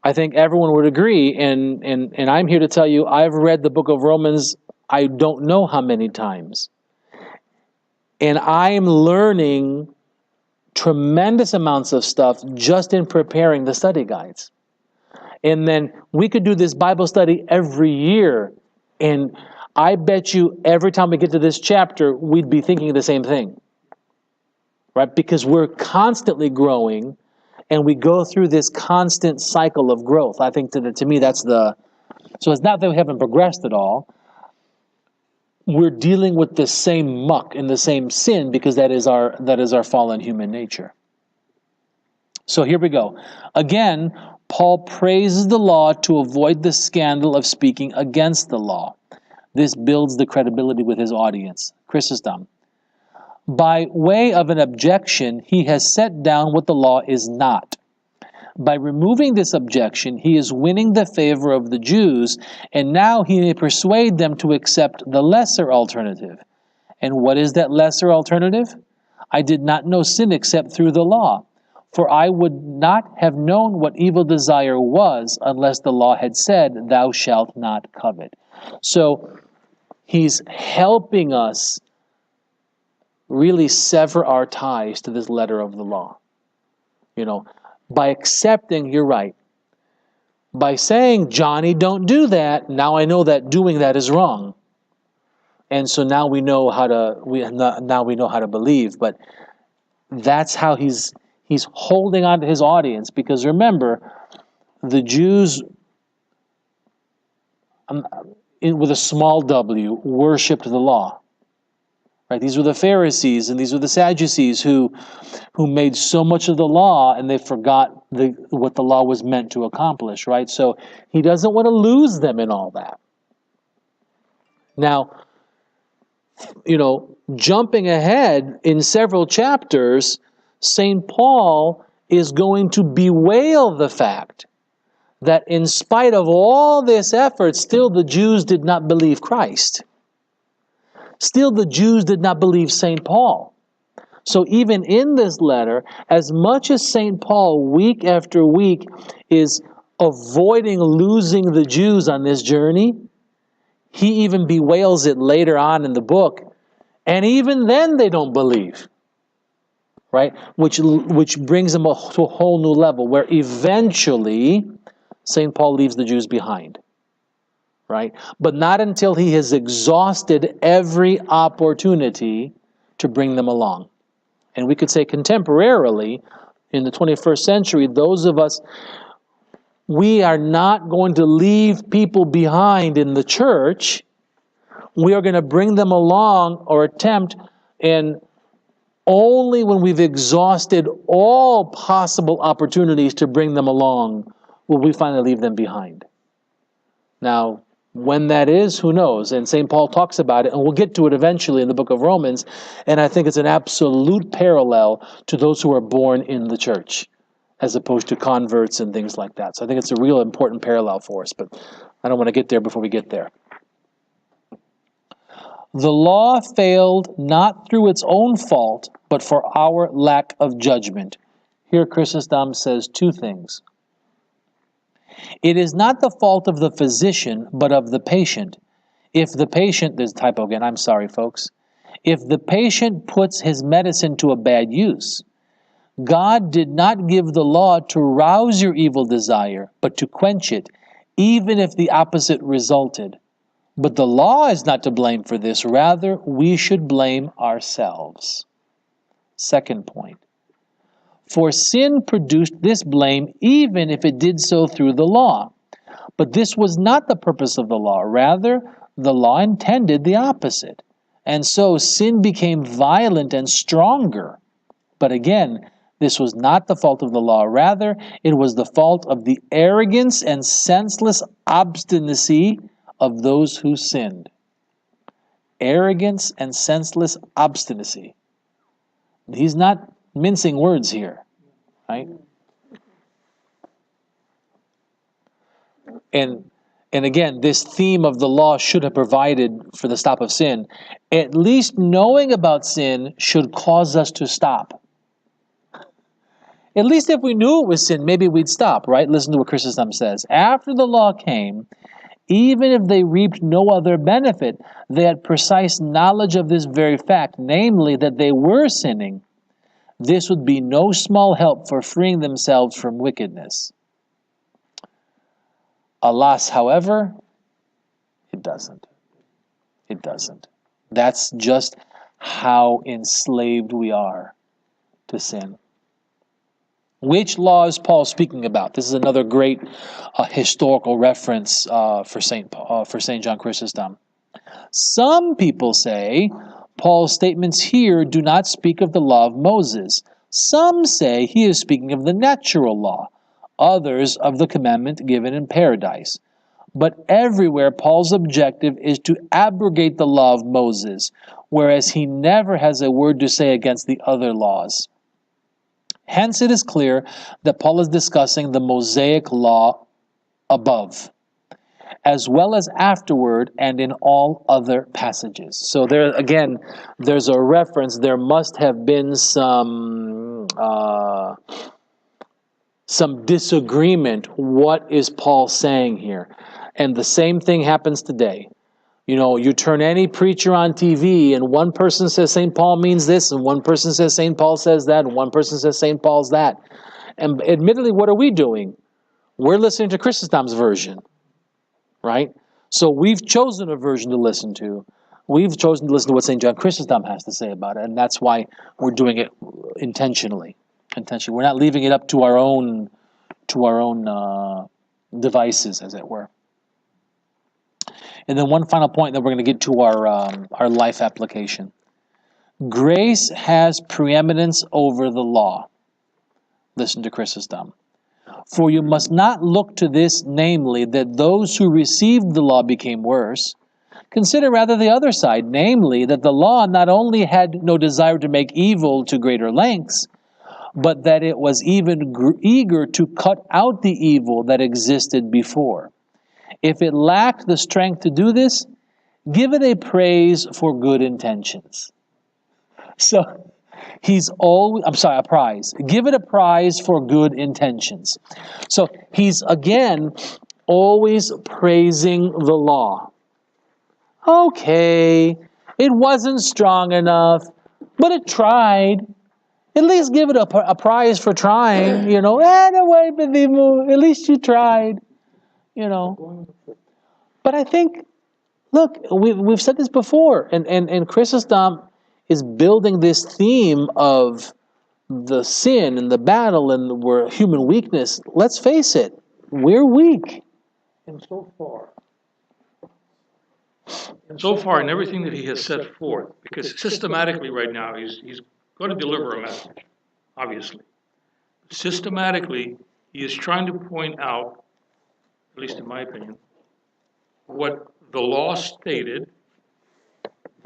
I think everyone would agree, and I'm here to tell you, I've read the book of Romans I don't know how many times. And I'm learning tremendous amounts of stuff just in preparing the study guides. And then we could do this Bible study every year. And I bet you every time we get to this chapter, we'd be thinking the same thing. Right? Because we're constantly growing and we go through this constant cycle of growth. I think to me that's so it's not that we haven't progressed at all. We're dealing with the same muck and the same sin because that is our fallen human nature. So here we go. Again, Paul praises the law to avoid the scandal of speaking against the law. This builds the credibility with his audience. Chrysostom. By way of an objection, he has set down what the law is not. By removing this objection, he is winning the favor of the Jews, and now he may persuade them to accept the lesser alternative. And what is that lesser alternative? I did not know sin except through the law, for I would not have known what evil desire was unless the law had said, thou shalt not covet. So he's helping us really sever our ties to this letter of the law. By accepting, you're right. By saying, Johnny, don't do that, now I know that doing that is wrong. And so now we know how to believe. But that's how he's holding on to his audience, because remember, the Jews, with a small w, worshipped the law. Right? These were the Pharisees and these were the Sadducees who made so much of the law and they forgot what the law was meant to accomplish. Right? So he doesn't want to lose them in all that. Now, jumping ahead in several chapters, St. Paul is going to bewail the fact that in spite of all this effort, still the Jews did not believe Christ. Still the Jews did not believe St. Paul. So even in this letter, as much as St. Paul week after week is avoiding losing the Jews on this journey, he even bewails it later on in the book. And even then they don't believe. Right? Which brings them to a whole new level where eventually St. Paul leaves the Jews behind. Right? But not until he has exhausted every opportunity to bring them along. And we could say contemporarily, in the 21st century, those of us, we are not going to leave people behind in the church. We are going to bring them along or attempt, and only when we've exhausted all possible opportunities to bring them along will we finally leave them behind. Now, when that is, who knows? And St. Paul talks about it, and we'll get to it eventually in the book of Romans, and I think it's an absolute parallel to those who are born in the church, as opposed to converts and things like that. So I think it's a real important parallel for us, but I don't want to get there before we get there. The law failed not through its own fault, but for our lack of judgment. Here Chrysostom says two things. It is not the fault of the physician, but of the patient. If the patient, there's a typo again, I'm sorry folks. If the patient puts his medicine to a bad use, God did not give the law to rouse your evil desire, but to quench it, even if the opposite resulted. But the law is not to blame for this. Rather, we should blame ourselves. Second point. For sin produced this blame, even if it did so through the law. But this was not the purpose of the law. Rather, the law intended the opposite. And so sin became violent and stronger. But again, this was not the fault of the law. Rather, it was the fault of the arrogance and senseless obstinacy of those who sinned. Arrogance and senseless obstinacy. He's not mincing words here, right? And again, this theme of the law should have provided for the stop of sin. At least knowing about sin should cause us to stop. At least if we knew it was sin, maybe we'd stop, right? Listen to what Chrysostom says. After the law came, Even if they reaped no other benefit, they had precise knowledge of this very fact, namely that they were sinning. This would be no small help for freeing themselves from wickedness. Alas, however, it doesn't. It doesn't. That's just how enslaved we are to sin. Which law is Paul speaking about? This is another great historical reference for St. John Chrysostom. Some people say Paul's statements here do not speak of the law of Moses. Some say he is speaking of the natural law, others of the commandment given in paradise. But everywhere Paul's objective is to abrogate the law of Moses, whereas he never has a word to say against the other laws. Hence it is clear that Paul is discussing the Mosaic law above, as well as afterward and in all other passages. So there, again, there's a reference. There must have been some disagreement. What is Paul saying here? And the same thing happens today. You know, you turn any preacher on TV and one person says St. Paul means this, and one person says St. Paul says that, and one person says St. Paul's that. And admittedly, what are we doing? We're listening to Chrysostom's version, right? So we've chosen a version to listen to. We've chosen to listen to what St. John Chrysostom has to say about it, and that's why we're doing it intentionally. We're not leaving it up to our own devices, as it were. And then one final point that we're going to get to our life application. Grace has preeminence over the law. Listen to Chrysostom. For you must not look to this, namely, that those who received the law became worse. Consider rather the other side, namely, that the law not only had no desire to make evil to greater lengths, but that it was even eager to cut out the evil that existed before. If it lacked the strength to do this, give it a praise for good intentions. So, a prize. Give it a prize for good intentions. So, he's again always praising the law. Okay, it wasn't strong enough, but it tried. At least give it a prize for trying, you know. At least you tried, you know. But I think, look, we've said this before, and Chrysostom is building this theme of the sin and the battle and the human weakness. Let's face it, we're weak. And so far in everything that he has set forth, because systematically right now he's going to deliver a message, obviously. Systematically, he is trying to point out, at least in my opinion, what the law stated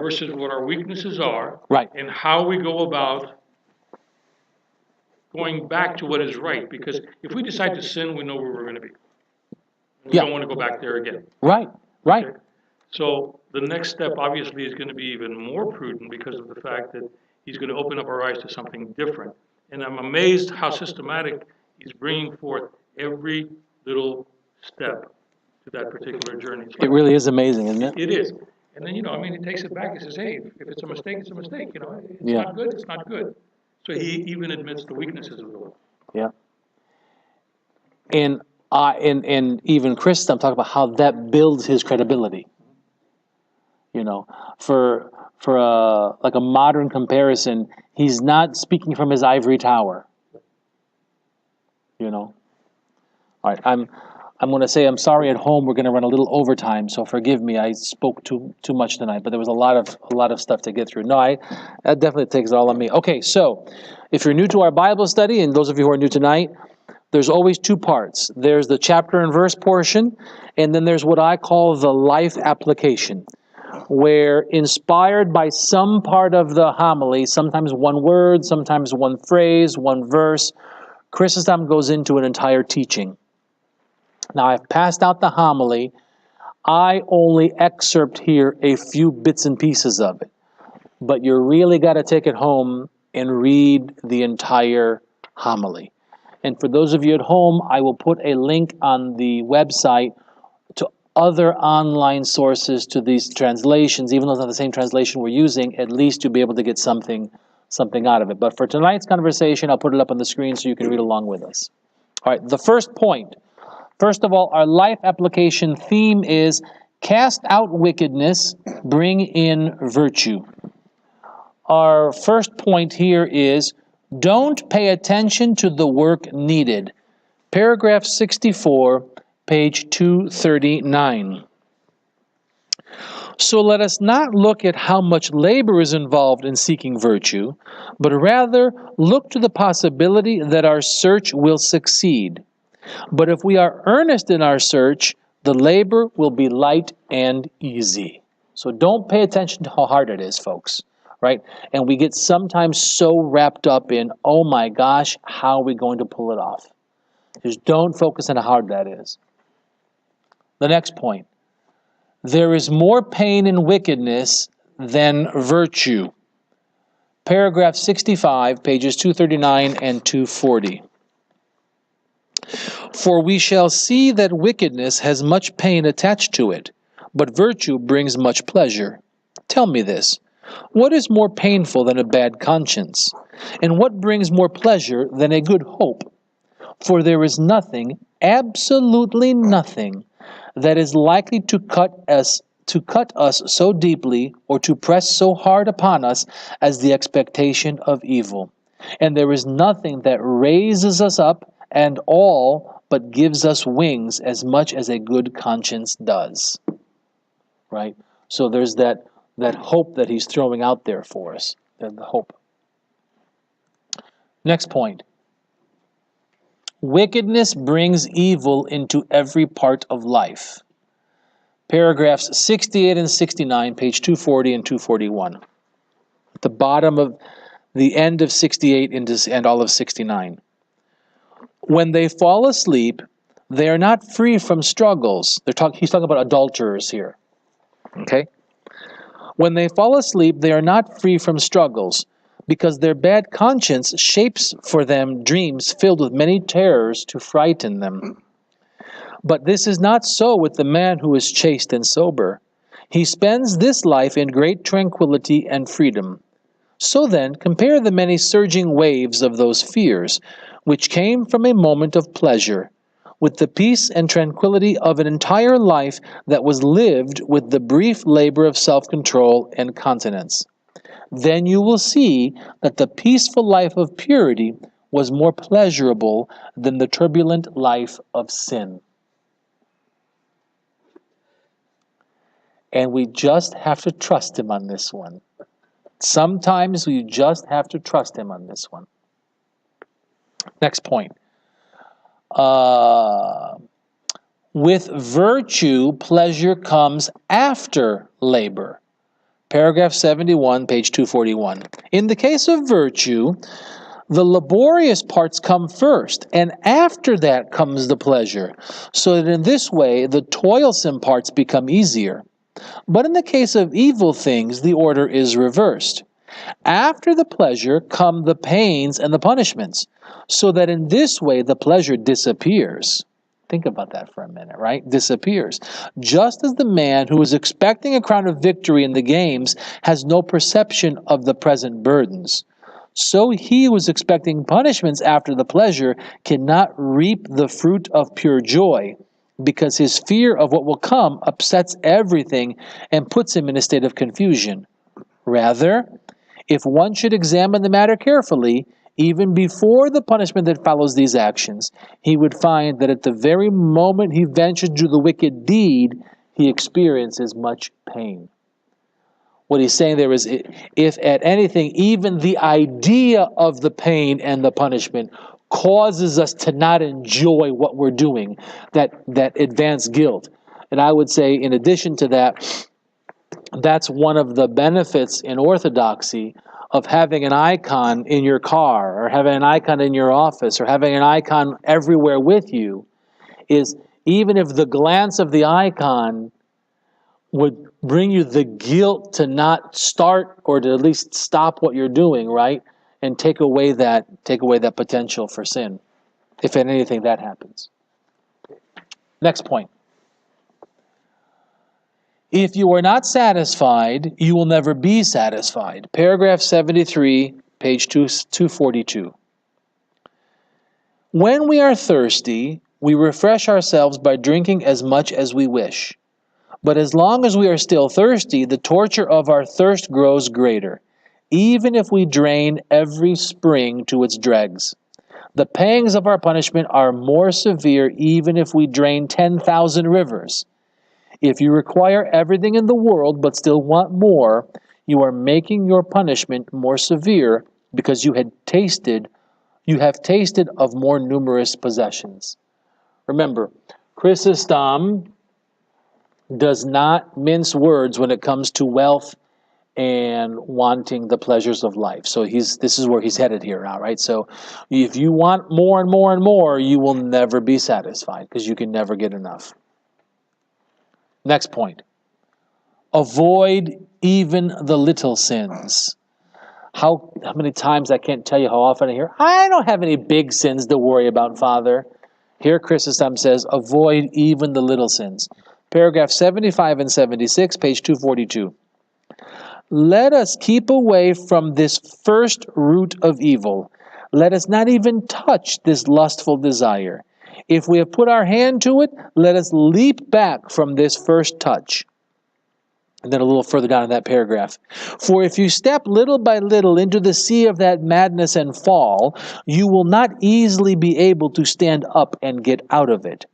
versus what our weaknesses are, Right. And how we go about going back to what is right. Because if we decide to sin, we know where we're going to be. We don't want to go back there again. Right. Okay? So the next step, obviously, is going to be even more prudent because of the fact that he's going to open up our eyes to something different. And I'm amazed how systematic he's bringing forth every little step to that particular journey. It really is amazing, isn't it? It is. And then, he takes it back and says, hey, if it's a mistake, it's a mistake. It's not good, it's not good. So he even admits the weaknesses of the law. Yeah. And even Chrysostom talk about how that builds his credibility. For a modern comparison, he's not speaking from his ivory tower. All right, I'm going to say I'm sorry at home. We're going to run a little overtime, so forgive me. I spoke too much tonight, but there was a lot of stuff to get through. No, that definitely takes it all on me. Okay, so if you're new to our Bible study, and those of you who are new tonight, there's always two parts. There's the chapter and verse portion, and then there's what I call the life application, where inspired by some part of the homily, sometimes one word, sometimes one phrase, one verse, Chrysostom goes into an entire teaching. Now, I've passed out the homily. I only excerpt here a few bits and pieces of it. But you really got to take it home and read the entire homily. And for those of you at home, I will put a link on the website to other online sources to these translations, even though it's not the same translation we're using, at least you'll be able to get something out of it. But for tonight's conversation, I'll put it up on the screen so you can read along with us. All right, the first point. First of all, our life application theme is cast out wickedness, bring in virtue. Our first point here is don't pay attention to the work needed. Paragraph 64, page 239. So let us not look at how much labor is involved in seeking virtue, but rather look to the possibility that our search will succeed. But if we are earnest in our search, the labor will be light and easy. So don't pay attention to how hard it is, folks, right? And we get sometimes so wrapped up in, oh my gosh, how are we going to pull it off? Just don't focus on how hard that is. The next point. There is more pain in wickedness than virtue. Paragraph 65, pages 239 and 240. For we shall see that wickedness has much pain attached to it, but virtue brings much pleasure. Tell me this, what is more painful than a bad conscience? And what brings more pleasure than a good hope? For there is nothing, absolutely nothing, that is likely to cut us so deeply or to press so hard upon us as the expectation of evil. And there is nothing that raises us up and all but gives us wings as much as a good conscience does. Right? So there's that hope that he's throwing out there for us. The hope. Next point. Wickedness brings evil into every part of life. Paragraphs 68 and 69, page 240 and 241. At the bottom of the end of 68 and all of 69. When they fall asleep, they are not free from struggles. He's talking about adulterers here. Okay? When they fall asleep, they are not free from struggles, because their bad conscience shapes for them dreams filled with many terrors to frighten them. But this is not so with the man who is chaste and sober. He spends this life in great tranquility and freedom. So then, compare the many surging waves of those fears, which came from a moment of pleasure, with the peace and tranquility of an entire life that was lived with the brief labor of self-control and continence. Then you will see that the peaceful life of purity was more pleasurable than the turbulent life of sin. And we just have to trust him on this one. Sometimes we just have to trust him on this one. Next point. With virtue, pleasure comes after labor. Paragraph 71, page 241. In the case of virtue, the laborious parts come first, and after that comes the pleasure, so that in this way the toilsome parts become easier. But in the case of evil things, the order is reversed. After the pleasure come the pains and the punishments, so that in this way the pleasure disappears. Think about that for a minute, right? Disappears. Just as the man who is expecting a crown of victory in the games has no perception of the present burdens, so he who is expecting punishments after the pleasure cannot reap the fruit of pure joy, because his fear of what will come upsets everything and puts him in a state of confusion. Rather, if one should examine the matter carefully, even before the punishment that follows these actions, he would find that at the very moment he ventures to do the wicked deed, he experiences much pain. What he's saying there is, if at anything, even the idea of the pain and the punishment causes us to not enjoy what we're doing, that advanced guilt. And I would say, in addition to that, that's one of the benefits in orthodoxy of having an icon in your car, or having an icon in your office, or having an icon everywhere with you, is even if the glance of the icon would bring you the guilt to not start, or to at least stop what you're doing, right? And take away that potential for sin. If at anything that happens. Next point. If you are not satisfied, you will never be satisfied. Paragraph 73, page 242. When we are thirsty, we refresh ourselves by drinking as much as we wish. But as long as we are still thirsty, the torture of our thirst grows greater, even if we drain every spring to its dregs. The pangs of our punishment are more severe even if we drain 10,000 rivers. If you require everything in the world but still want more, you are making your punishment more severe because you have tasted of more numerous possessions. Remember, Chrysostom does not mince words when it comes to wealth and wanting the pleasures of life. So this is where he's headed here now, right? So if you want more and more and more, you will never be satisfied because you can never get enough. Next point. Avoid even the little sins. How many times, I can't tell you how often I hear, I don't have any big sins to worry about, Father. Here Chrysostom says, avoid even the little sins. Paragraph 75 and 76, page 242. Let us keep away from this first root of evil. Let us not even touch this lustful desire. If we have put our hand to it, let us leap back from this first touch. And then a little further down in that paragraph. For if you step little by little into the sea of that madness and fall, you will not easily be able to stand up and get out of it.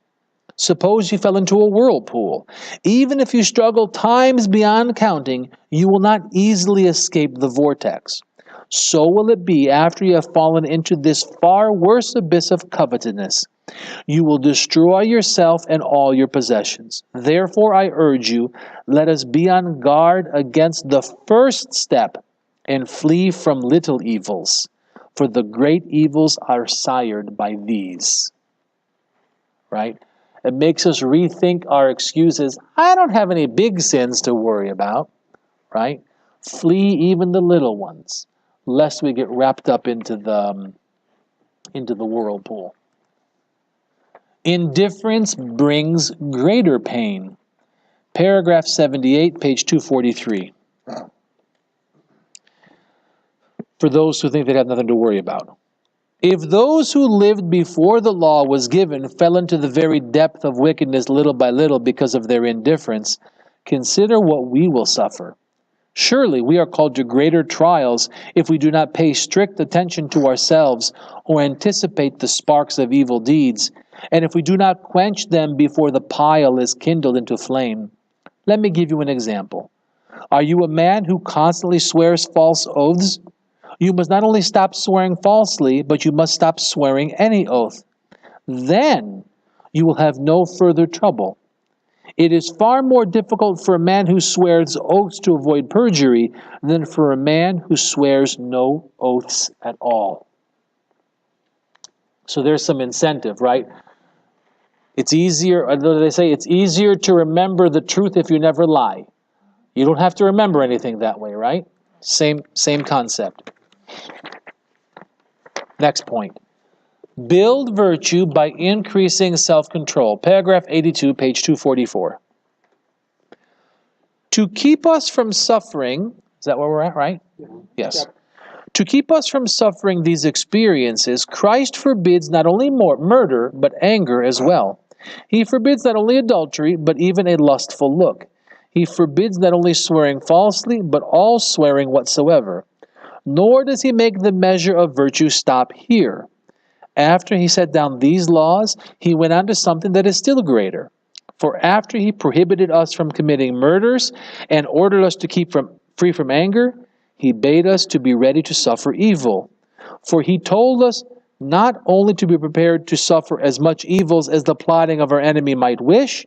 Suppose you fell into a whirlpool. Even if you struggle times beyond counting, you will not easily escape the vortex. So will it be after you have fallen into this far worse abyss of covetousness. You will destroy yourself and all your possessions. Therefore, I urge you, let us be on guard against the first step and flee from little evils, for the great evils are sired by these. Right? It makes us rethink our excuses. I don't have any big sins to worry about. Right? Flee even the little ones, lest we get wrapped up into the whirlpool. Indifference brings greater pain. Paragraph 78, page 243. For those who think they have nothing to worry about. If those who lived before the law was given fell into the very depth of wickedness little by little because of their indifference, consider what we will suffer. Surely we are called to greater trials if we do not pay strict attention to ourselves or anticipate the sparks of evil deeds, and if we do not quench them before the pile is kindled into flame. Let me give you an example. Are you a man who constantly swears false oaths? You must not only stop swearing falsely, but you must stop swearing any oath. Then you will have no further trouble. It is far more difficult for a man who swears oaths to avoid perjury than for a man who swears no oaths at all. So there's some incentive, right? It's easier, they say, it's easier to remember the truth if you never lie. You don't have to remember anything that way, right? Same concept. Next point. Build virtue by increasing self-control. Paragraph 82, page 244. To keep us from suffering, is that where we're at, right? Yes. To keep us from suffering these experiences, Christ forbids not only murder, but anger as well. He forbids not only adultery, but even a lustful look. He forbids not only swearing falsely, but all swearing whatsoever. Nor does he make the measure of virtue stop here. After he set down these laws, he went on to something that is still greater. For after he prohibited us from committing murders and ordered us to keep free from anger, he bade us to be ready to suffer evil. For he told us not only to be prepared to suffer as much evils as the plotting of our enemy might wish,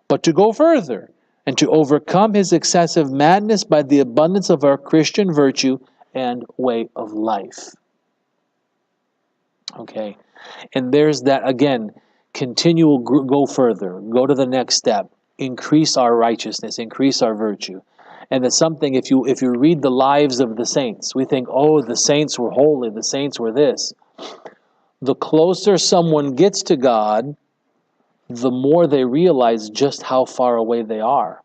but to go further and to overcome his excessive madness by the abundance of our Christian virtue and way of life. Okay, and there's that again, continual go further, go to the next step, increase our righteousness, increase our virtue. And it's something, if you read the lives of the saints, we think, oh, the saints were holy, the saints were this. The closer someone gets to God, the more they realize just how far away they are.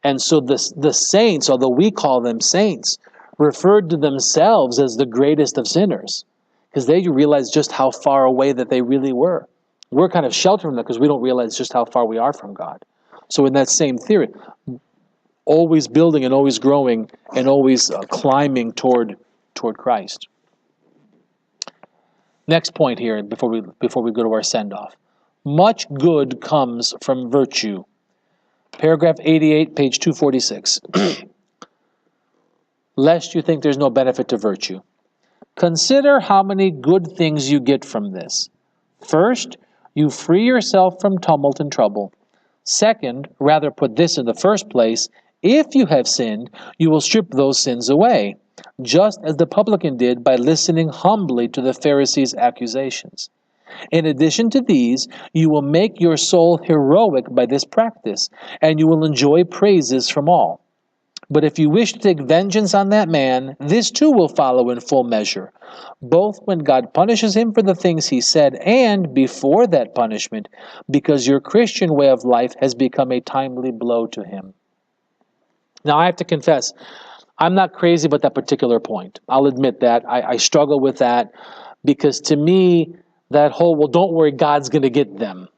And so the saints, although we call them saints, referred to themselves as the greatest of sinners because they realized just how far away that they really were. We're kind of sheltering them because we don't realize just how far we are from God. So in that same theory, always building and always growing and always climbing toward Christ. Next point here before we go to our send-off. Much good comes from virtue. Paragraph 88, page 246. Lest you think there's no benefit to virtue. Consider how many good things you get from this. First, you free yourself from tumult and trouble. Second, rather put this in the first place, if you have sinned, you will strip those sins away, just as the publican did by listening humbly to the Pharisees' accusations. In addition to these, you will make your soul heroic by this practice, and you will enjoy praises from all. But if you wish to take vengeance on that man, this too will follow in full measure, both when God punishes him for the things he said and before that punishment, because your Christian way of life has become a timely blow to him. Now, I have to confess, I'm not crazy about that particular point. I'll admit that. I struggle with that because to me, that whole, well, don't worry, God's going to get them.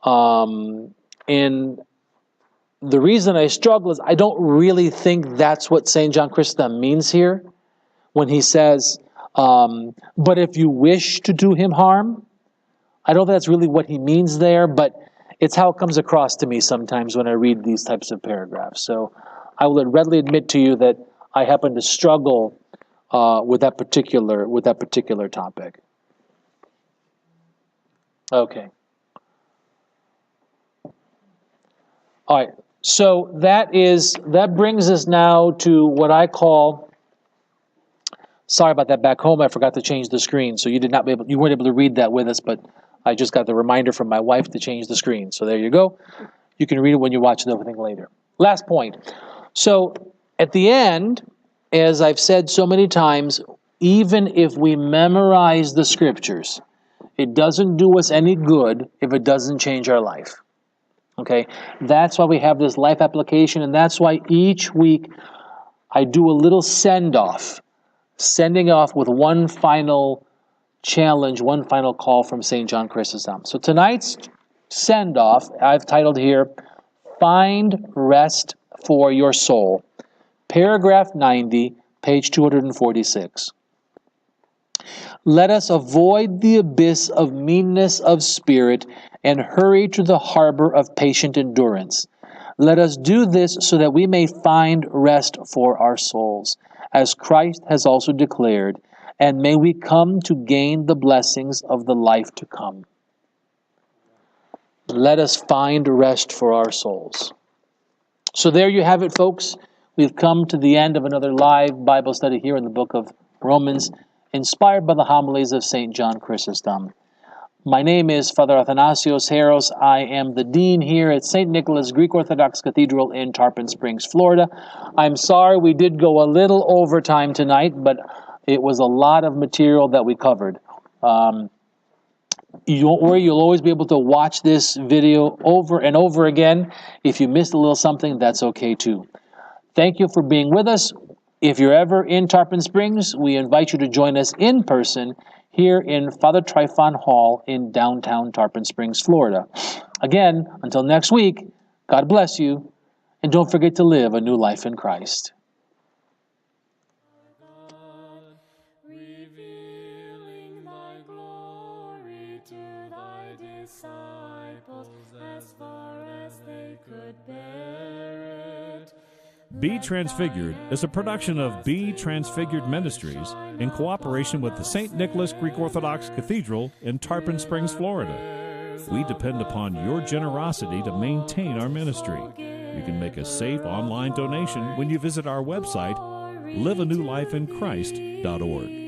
And the reason I struggle is I don't really think that's what St. John Chrysostom means here when he says, but if you wish to do him harm. I don't think that's really what he means there, but it's how it comes across to me sometimes when I read these types of paragraphs. So I will readily admit to you that I happen to struggle with that particular topic. Okay. All right. So that brings us now to what I call. Sorry about that back home. I forgot to change the screen, so you weren't able to read that with us, but I just got the reminder from my wife to change the screen. So there you go. You can read it when you watch everything later. Last point. So at the end, as I've said so many times, even if we memorize the scriptures, it doesn't do us any good if it doesn't change our life. Okay? That's why we have this life application, and that's why each week I do a little send-off, sending off with one final challenge, one final call from St. John Chrysostom. So tonight's send-off, I've titled here, Find Rest for Your Soul. Paragraph 90, page 246. Let us avoid the abyss of meanness of spirit and hurry to the harbor of patient endurance. Let us do this so that we may find rest for our souls, as Christ has also declared, and may we come to gain the blessings of the life to come. Let us find rest for our souls. So there you have it, folks. We've come to the end of another live Bible study here in the book of Romans, inspired by the homilies of St. John Chrysostom. My name is Father Athanasios Heros. I am the dean here at St. Nicholas Greek Orthodox Cathedral in Tarpon Springs, Florida. I'm sorry we did go a little over time tonight, but it was a lot of material that we covered. You don't worry, you'll always be able to watch this video over and over again. If you missed a little something, that's okay too. Thank you for being with us. If you're ever in Tarpon Springs, we invite you to join us in person here in Father Tryphon Hall in downtown Tarpon Springs, Florida. Again, until next week, God bless you, and don't forget to live a new life in Christ. Revealing thy glory to thy disciples as far as they could bear it. Be Transfigured is a production of Be Transfigured Ministries in cooperation with the St. Nicholas Greek Orthodox Cathedral in Tarpon Springs, Florida. We depend upon your generosity to maintain our ministry. You can make a safe online donation when you visit our website, liveanewlifeinchrist.org.